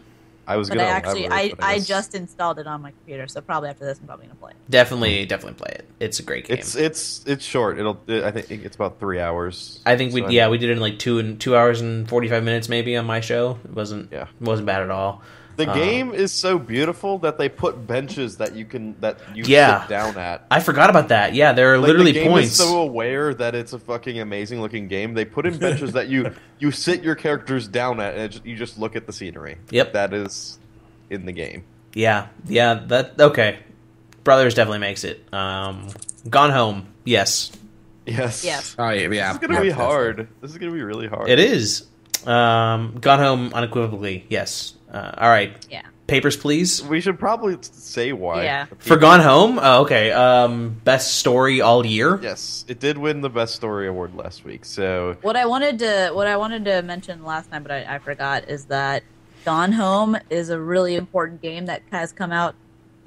I was But gonna. I actually, elaborate, but I guess just installed it on my computer, so probably after this, I'm probably gonna play it. Definitely play it. It's a great game. It's short. I think it's about 3 hours. I think we So we did it in like 2 hours and 45 minutes maybe on my show. It wasn't bad at all. The game is so beautiful that they put benches that you Yeah. sit down at. I forgot about that. Yeah, there are Like, literally the game points. is so aware that it's a fucking amazing looking game. They put in benches that you sit your characters down at, and you just look at the scenery. Yep. That is in the game. Yeah, that okay. Brothers definitely makes it. Gone Home, yes, Yes. Yes. Oh yeah, This is gonna be hard. This is gonna be really hard. it is. Gone Home unequivocally, yes. All right, Yeah. Papers, Please. We should probably say why. Yeah. For Gone Home, oh, okay. Best story all year. Yes, it did win the best story award last week. So What I wanted to mention last time, but I forgot, is that Gone Home is a really important game that has come out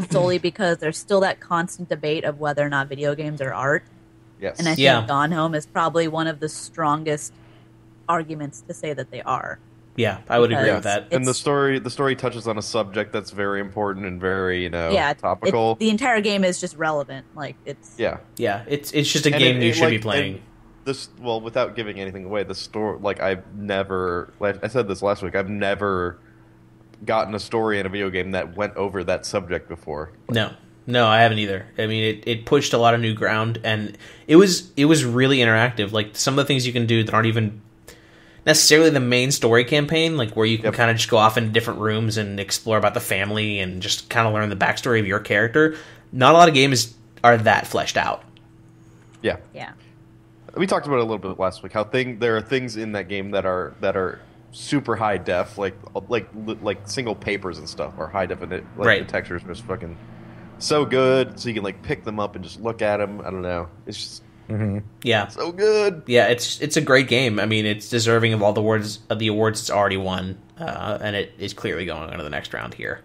solely because there's still that constant debate of whether or not video games are art. yes, And I think Yeah. Gone Home is probably one of the strongest arguments to say that they are. Yeah, I would agree Because with that. and the it's- story touches on a subject that's very important and very topical. topical. The entire game is just relevant. Like it's Yeah. Yeah, it's just a And game you should be like, playing. and This without giving anything away, the story I've never I said this last week. I've never gotten a story in a video game that went over that subject before. No, I haven't either. I mean, it pushed a lot of new ground, and it was really interactive. Like some of the things you can do that aren't even necessarily the main story campaign, like where you can kind of just go off into different rooms and explore about the family and just kind of learn the backstory of your character. Not a lot of games are that fleshed out. Yeah. yeah. We talked about it a little bit last week. How there are things in that game that are super high def, like single papers and stuff are high definition. Like Right. The textures are just fucking so good, so you can like pick them up and just look at them. I don't know. It's just Yeah, so good. yeah, it's a great game. I mean, it's deserving of all the awards it's already won, and it is clearly going on to the next round here.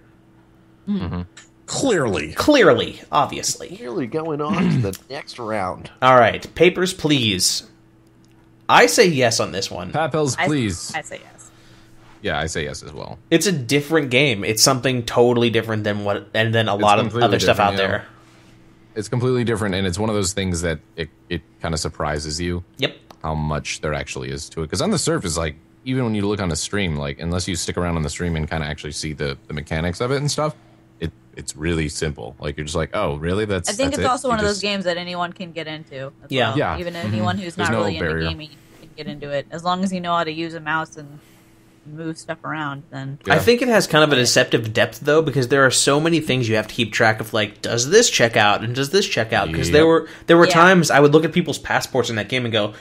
Clearly, obviously. Really going on to the next round. All right, Papers, Please. I say yes on this one. Papels, please. I say yes. Yeah, I say yes as well. It's a different game. It's something totally different than a lot of completely other stuff out different, yeah. there. It's completely different, and it's one of those things that it kind of surprises you Yep. how much there actually is to it. Because on the surface, like, even when you look on a stream, like, unless you stick around on the stream and kind of actually see the mechanics of it and stuff, it's really simple. Like, you're just like, oh, really? I think that's it's it? also one You of those just- games that anyone can get into. As Yeah. well. Yeah. Even anyone who's There's not no really into barrier. gaming can get into it. As long as you know how to use a mouse and move stuff around, then Yeah. I think it has kind of a deceptive depth, though, because there are so many things you have to keep track of, like, does this check out and does this check out? Because Yep. there were Yeah. times I would look at people's passports in that game and go,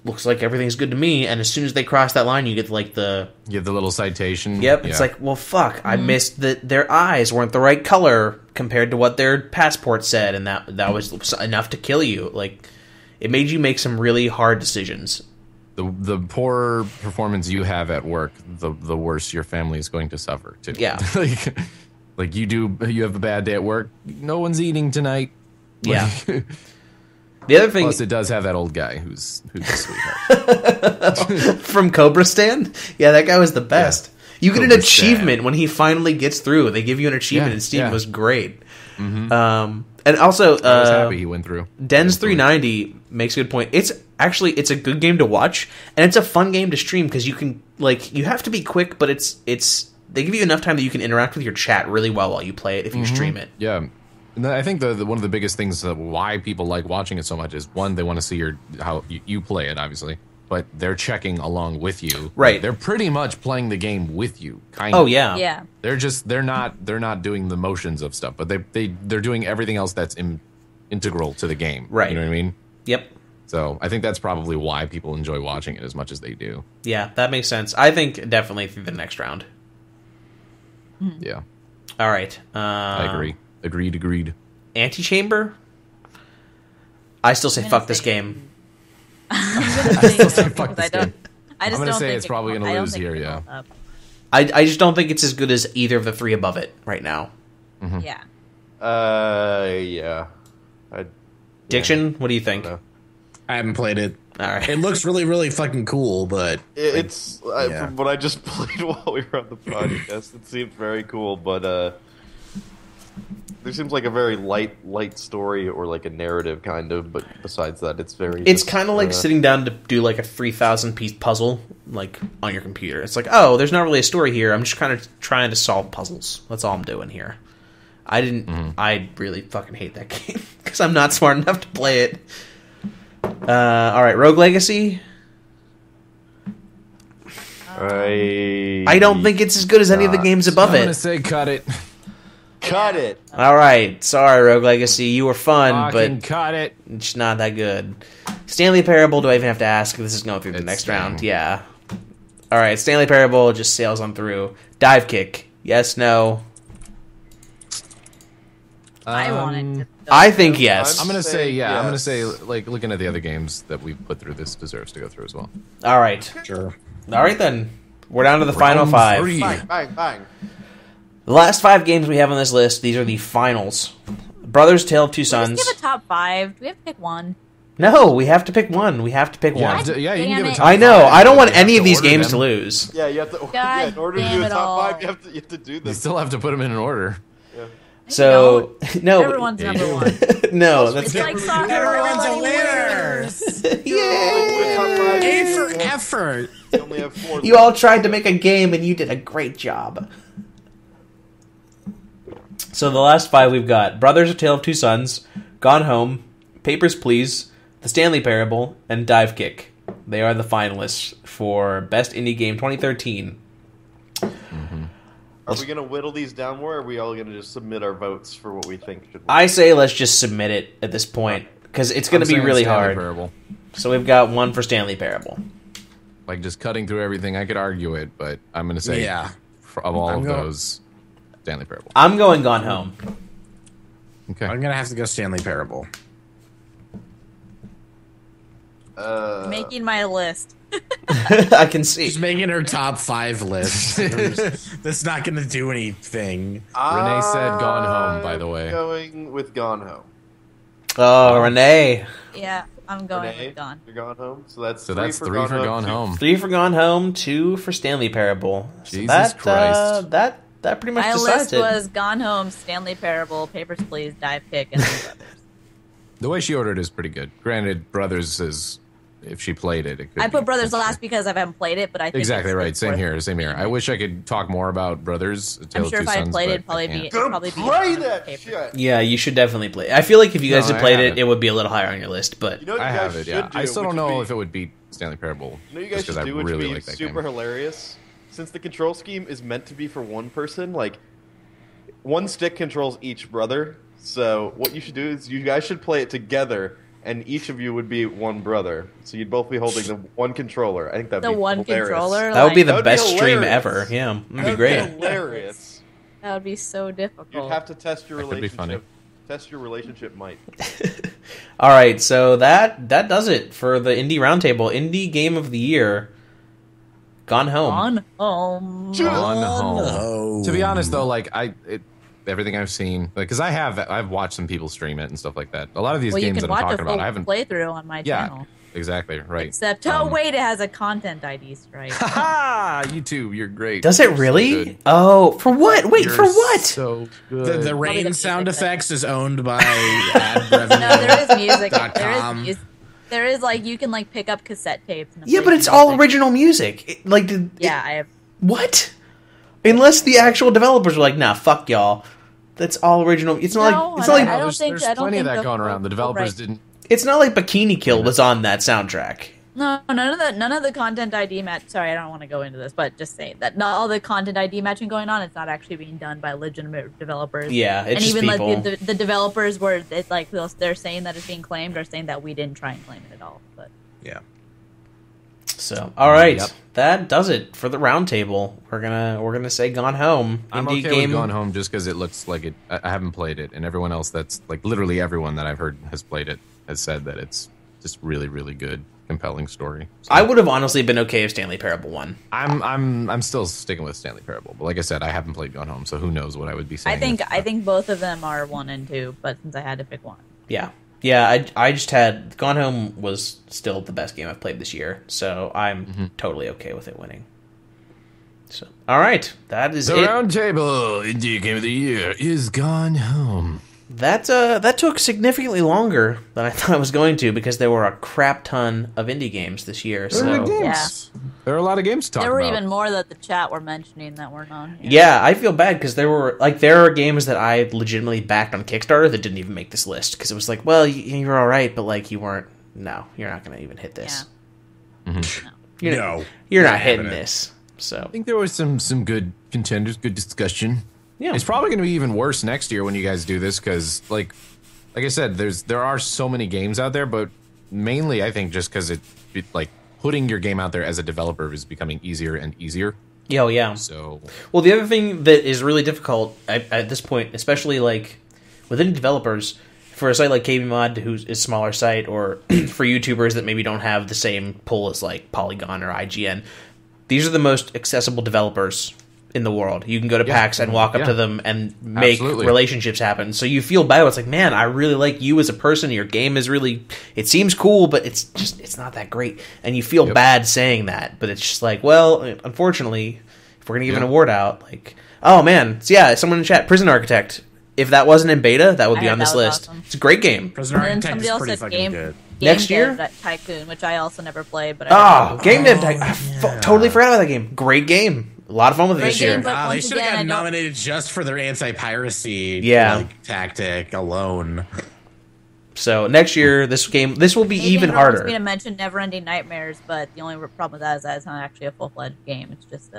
looks like everything's good to me. And as soon as they cross that line, you get like the little citation. Yep, it's like, well, fuck, I missed that their eyes weren't the right color compared to what their passport said, and that was enough to kill you. Like, it made you make some really hard decisions. The poorer performance you have at work, the worse your family is going to suffer too. Yeah. like you have a bad day at work, no one's eating tonight. Yeah. The other thing, plus it does have that old guy who's a sweetheart. from Cobra Stand. Yeah, that guy was the best. You get Cobra an achievement Stand. when he finally gets through. They give you an achievement, and Steven was great. Mm-hmm. And also, I was happy he went through. Den's 390 makes a good point. It's a good game to watch, and it's a fun game to stream because you can you have to be quick, but it's they give you enough time that you can interact with your chat really well while you play it if you stream it. Yeah. And I think the one of the biggest things why people like watching it so much is, one, they want to see how you play it, obviously, but they're checking along with you. Right. They're pretty much playing the game with you, kind of. Oh yeah. Yeah. They're not doing the motions of stuff, but they're doing everything else that's integral to the game. Right. You know what I mean? Yep. So I think that's probably why people enjoy watching it as much as they do. Yeah, that makes sense. I think definitely through the next round. Yeah. All right. I agree. Agreed. Antechamber? I still say fuck this game. I still say fuck this game. I just I'm gonna don't say think it's probably gonna lose here, yeah. I just don't think it's as good as either of the three above it right now. Mm-hmm. Yeah. Yeah. Diction, what do you think? I haven't played it. All right. It looks really, really fucking cool, but It's from what I just played while we were on the podcast. It seemed very cool, but there seems like a very light story or like a narrative kind of. But besides that, it's very. It's kind of like sitting down to do like a 3,000 piece puzzle, like on your computer. It's like, oh, there's not really a story here. I'm just kind of trying to solve puzzles. That's all I'm doing here. I really fucking hate that game because I'm not smart enough to play it. All right, Rogue Legacy. I don't think it's as good as any of the games above I'm it. gonna say cut it. Cut it. All right, sorry, Rogue Legacy. You were fun, Fucking but cut it. it's not that good. Stanley Parable. Do I even have to ask? This is going through the It's next staying. round. Yeah. All right, Stanley Parable just sails on through. Dive kick. Yes, no. I wanted to. I think yes. I'm gonna say Yes. I'm gonna say, like, looking at the other games that we've put through, this deserves to go through as well. All right. sure. All right then. We're down to the final Round five. 3. Bang. The last 5 games we have on this list. These are the finals. Brothers Tale of Two Sons. Let's give a top 5. Do we have to pick one? No, we have to pick one. We have to pick Yeah, one. you can Damn give a it. top I know. 5, I don't but want you have any to of these order games them. to lose. Yeah, you have to. God in order to damn do a it top all. 5, you have to do You this. still have to put them in an order. So no, Everyone's Yeah, number you one. no, that's It's like soccer. Everyone's a winner. Yay! A for effort. You only have 4. You all tried to make a game, and you did a great job. So the last 5 we've got Brothers: A Tale of Two Sons, Gone Home, Papers, Please, The Stanley Parable, and Dive Kick. They are the finalists for Best Indie Game 2013. Are we gonna whittle these down more? Or are we all gonna just submit our votes for what we think should win? I say let's just submit it at this point, because it's going to I'm be saying really Stanley hard. Parable. So we've got one for Stanley Parable. Like, just cutting through everything, I could argue it, but I'm gonna say, Yeah. of all I'm of going- those, Stanley Parable. I'm going Gone Home. Okay. I'm gonna have to go Stanley Parable. Making my list. I can see. She's making her top 5 list. That's not gonna do anything. Renee said Gone Home, by the way. I'm going with Gone Home. Oh, Renee. Yeah, I'm going Renee, with Gone. you're Gone Home. So that's So that's 3 for Gone Home. 3 for Gone Home, 2 for Stanley Parable. So Jesus Christ. That pretty much My decides list it. was Gone Home, Stanley Parable, Papers, Please, Dive Kick, and then Brothers. The way she ordered is pretty good. Granted, Brothers is, if she played it, it could I be put Brothers interesting. last because I haven't played it, but I think Exactly it's right. Same worth here. Same here. I wish I could talk more about Brothers. A Tale I'm of sure Two if I had Sons, played it, but I it'd can't. probably be Play on that Papers. shit. Yeah, you should definitely play it. I feel like if you guys No, had I played have it, it. it would be a little higher on your list. But You know what I you have guys it. Yeah. should do, I still don't which know would if it would beat Stanley Parable. You know, you guys just 'cause should I do, which really would be like that super game. hilarious. Since the control scheme is meant to be for one person, like one stick controls each brother. So what you should do is you guys should play it together, and each of you would be one brother. So you'd both be holding the one controller. I think that'd The be one hilarious. controller. That would be like, the That would be best stream hilarious. ever. Yeah, that'd be That'd great. hilarious. That would be so difficult. You'd have to test your That could be funny. relationship. Test your relationship might. All right, so that does it for the Indie Roundtable. Indie Game of the Year, Gone Home. On home. On home. no. To be honest, though, like everything I've seen, like, because I've watched some people stream it and stuff like that. A lot of these Well, you games can that I'm watch a talking full about, I haven't. playthrough on my Yeah, channel. exactly right. Except, oh wait, it has a content ID strike. Haha! YouTube, you're great. Does it You're so really? good. Oh, for what? Wait, You're for what? So good. The Probably rain the sound music effects is owned by ad revenue. No, there is music. .com. There is like you can like pick up cassette tapes. And Yeah, play but it's some all music. original music. Yeah, I have. What? Unless the actual developers were like, nah, fuck y'all. That's all original. It's not No, like it's I not don't- like I there's think- I don't plenty of think that the going around. The full- developers right. didn't. it's not like Bikini Kill was on that soundtrack. No, none of the content ID match. Sorry, I don't want to go into this, but just saying that not all the content ID matching going on. It's not actually being done by legitimate developers. Yeah, it's and just even people. like the developers were it's like they're saying that it's being claimed or saying that we didn't try and claim it at all. But Yeah. So, all right, Yep. that does it for the roundtable. We're gonna say Gone Home. I'm Indie okay game. with Gone Home just because it looks like it. I haven't played it, and everyone else that's like literally everyone that I've heard has played it has said that it's just really, really good, compelling story. So I would have honestly been okay if Stanley Parable won. I'm still sticking with Stanley Parable, but like I said, I haven't played Gone Home, so who knows what I would be saying. I think both of them are 1 and 2. But since I had to pick one, Yeah. Yeah, I just had Gone Home was still the best game I've played this year, so I'm totally okay with it winning. So, all right, that is The it. Roundtable Indie Game of the Year is Gone Home. That took significantly longer than I thought it was going to because there were a crap ton of indie games this year. There are So games. There are a lot of games to talk there were about. even more that the chat were mentioning that weren't on here. yeah, I feel bad because there are games that I legitimately backed on Kickstarter that didn't even make this list because it was like, well, you're all right, but like you weren't. No, you're not going to even hit this. Yeah. You're not Not hitting happening. this. So I think there was some good contenders, good discussion. yeah, It's probably going to be even worse next year when you guys do this because, like I said, there are so many games out there, but mainly I think just because like putting your game out there as a developer is becoming easier and easier. yeah. So Well, the other thing that is really difficult at this point, especially like within developers, for a site like KBMOD, who's a smaller site, or for YouTubers that maybe don't have the same pull as like Polygon or IGN, these are the most accessible developers in the world. You can go to PAX and walk up to them and make Absolutely. relationships happen. So you feel bad. It's like, man, I really like you as a person. Your game is really, it seems cool, but it's not that great. And you feel bad saying that, but it's just like, well, unfortunately, if we're going to give an award out, like, oh man, so yeah, someone in the chat, Prison Architect. If that wasn't in beta, that would I be heard on this that was list. awesome. It's a great game. Prisoner And then Architect somebody is else pretty said fucking game, good. Next year? Dev Tycoon, which I also never played, but Game Dev Tycoon. Totally forgot about that game. Great game. A lot of fun with it Great this year. game, but They once should again, I have don't- gotten nominated just for their anti-piracy tactic alone. So next year, this will be Maybe even everyone wants me harder. to mention Never-Ending Nightmares, but the only problem with that is that it's not actually a full-fledged game. It's just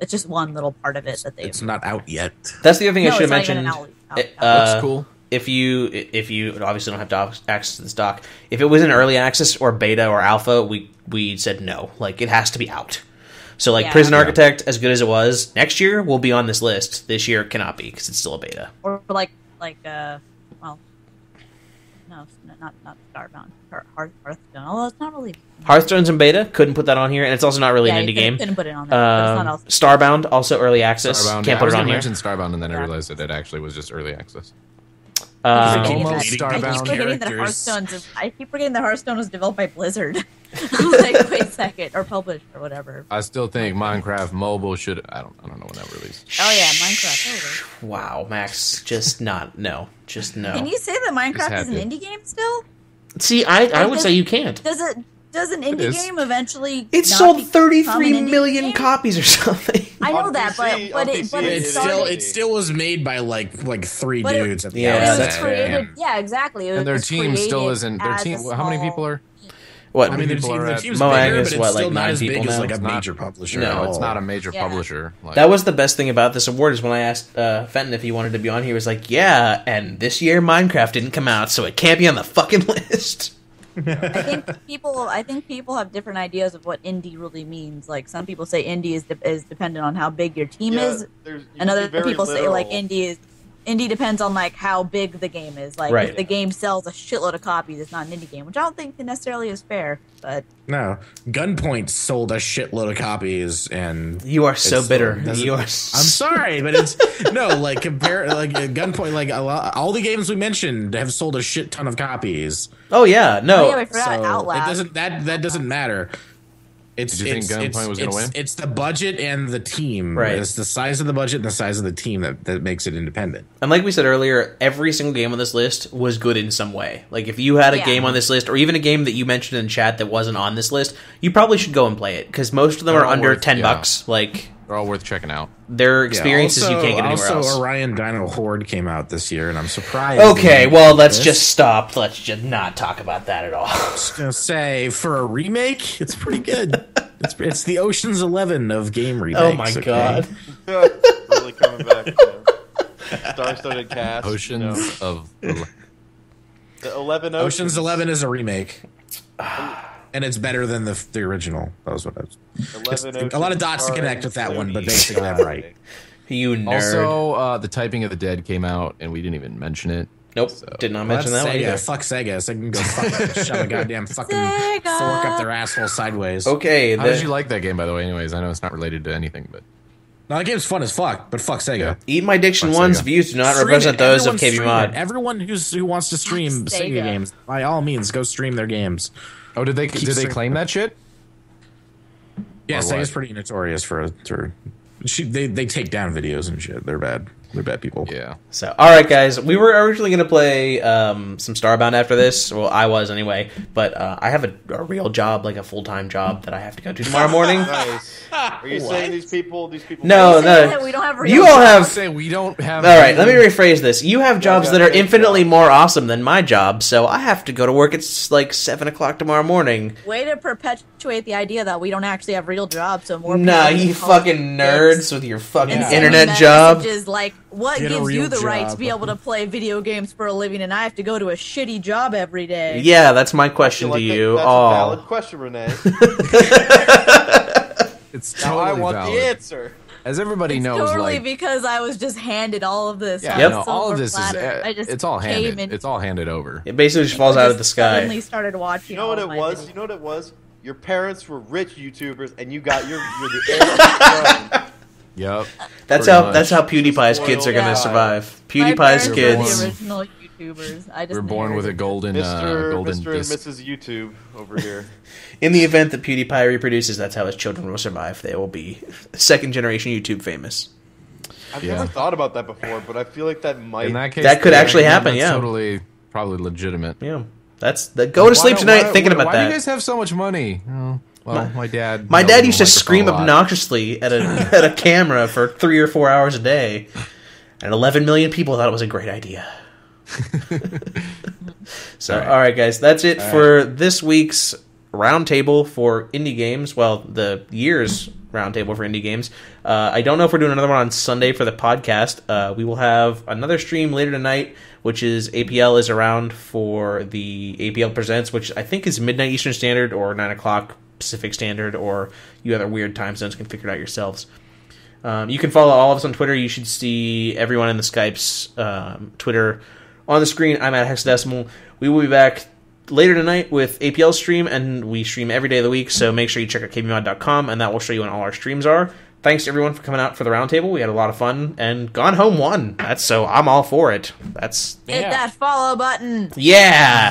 it's just one little part of it that they. It's not out yet. That's the other thing I No, should have it's not even mentioned. an out. That's cool. If you obviously don't have access to this doc, if it was in early access or beta or alpha, we said no. Like it has to be out. So like Yeah. Prison Architect, as good as it was, next year will be on this list. This year it cannot be because it's still a beta. Or well, no, it's not Starbound. Hearthstone. Although it's not really. Hearthstone's in beta, couldn't put that on here, and it's also not really Yeah, an you indie game. couldn't put it on there. But it's not also. Starbound, also early access. Starbound. Can't I put was it on gonna here. mention Starbound, and then I Yeah. realized that it actually was just early access. I keep Almost forgetting Starbound. that- I keep forgetting that Characters. I keep forgetting that Hearthstone was developed by Blizzard. I'm like, wait a second, or published or whatever. I still think Minecraft Mobile should. I don't know when that released. Oh yeah, Minecraft. Totally. Wow, Max, just no. Can you say that Minecraft is an had to. indie game still? See, I would say you can't. Does an indie is. game eventually? It not sold become 33 an indie million game? copies or something. I know On that, PC, but on it PC, It started. still was made by like three But it- dudes at the Yeah, It was that's outset. created. Yeah, exactly. It And their was team still created isn't. Their as a team. How many small- people are? What? I mean, people are the at team's Moang bigger, is but what, it's like still not 9 as big people as now? like a It's not- major publisher. No, at it's all. not a major Yeah. publisher. Like, That was the best thing about this award is when I asked Fenton if he wanted to be on here, he was like, yeah, and this year Minecraft didn't come out, so it can't be on the fucking list. I think people have different ideas of what indie really means. Like some people say indie is dependent on how big your team is, and other people say like indie depends on like how big the game is. Like if the game sells a shitload of copies, it's not an indie game, which I don't think necessarily is fair. But no, Gunpoint sold a shitload of copies, and you are so bitter. I'm sorry, but it's like compare like Gunpoint, like all the games we mentioned have sold a shit ton of copies. Oh yeah, no. Oh, yeah, we forgot Outlast. That doesn't matter. Did you think Gunpoint was going to win? It's the budget and the team. Right. It's the size of the budget and the size of the team that makes it independent. And like we said earlier, every single game on this list was good in some way. Like if you had a game on this list, or even a game that you mentioned in chat that wasn't on this list, you probably should go and play it because most of them are under $10. Like they're all worth checking out. They're experiences you can't get anywhere else. Also, Orion Dino Horde came out this year, and I'm surprised. Okay, well, let's just stop. Let's just not talk about that at all. I was gonna say, for a remake, it's pretty good. It's the Ocean's 11 of game remakes. Oh my god! Really coming back. Star-studded cast. Oceans of the 11 Ocean's 11 is a remake. And it's better than the original. That was what I was. A lot of dots to connect with that one, but basically I'm right. You nerd. Also, the Typing of the Dead came out, and we didn't even mention it. Nope, did not mention that one either. Fuck Sega. So I can go shove a goddamn fucking fork up their asshole sideways. Okay. How did you like that game, by the way? Anyways, I know it's not related to anything, but... No, that game's fun as fuck, but fuck Sega. EatmyDiction1's views do not represent those of KBMOD. Everyone who wants to stream Sega games, by all means, go stream their games. Oh, did they claim that shit? Yeah, Sega's pretty notorious for they take down videos and shit. They're bad. They're bad people. Yeah. So, all right, guys, we were originally going to play some Starbound after this. Well, I was anyway, but I have a real job, like a full-time job that I have to go to tomorrow morning. Nice. Are you saying these people? No. We don't have. You all have. Say we don't have. All right, let me rephrase this. You have jobs that are infinitely more awesome than my job, so I have to go to work at like 7:00 tomorrow morning. Way to perpetuate the idea that we don't actually have real jobs, so more. Nah, you fucking nerds with your fucking internet job. Like, what gives you the right to be able to play video games for a living, and I have to go to a shitty job every day? Yeah, that's my question to you. That's a valid question, Renee. It's totally I want valid. the answer. As everybody knows, totally like, because I was just handed all of this. Yeah, no, all of this is it's all handed. It's all handed over. It basically just falls out of the sky. Suddenly started watching. You know what it was? You know what it was? Your parents were rich YouTubers, and you're the heir. Yep. That's how PewDiePie's kids are gonna survive. PewDiePie's kids. The original YouTubers. We're born with a golden, Mr. golden and disc. Mrs. YouTube over here. In the event that PewDiePie reproduces, that's how his children will survive. They will be second-generation YouTube famous. I've never thought about that before, but I feel like that might. In that case, that could actually happen. That's yeah, totally, probably legitimate. Yeah, go to sleep tonight thinking about that. Why do you guys have so much money? Oh, well, my dad. My dad used to scream obnoxiously at a camera for 3 or 4 hours a day, and 11 million people thought it was a great idea. So, all right, guys, that's it for this week's roundtable for indie games. Well, the year's roundtable for indie games. I don't know if we're doing another one on Sunday for the podcast. We will have another stream later tonight, which is APL is around for the APL Presents, which I think is midnight Eastern Standard or 9 o'clock Pacific Standard, or you other weird time zones can figure it out yourselves. You can follow all of us on Twitter. You should see everyone in the Skype's Twitter on the screen. I'm at Hexadecimal. We will be back later tonight with APL stream, and we stream every day of the week, so make sure you check out KBMOD.com, and that will show you when all our streams are. Thanks to everyone for coming out for the roundtable. We had a lot of fun, and Gone Home won. So I'm all for it. Hit that follow button. Yeah!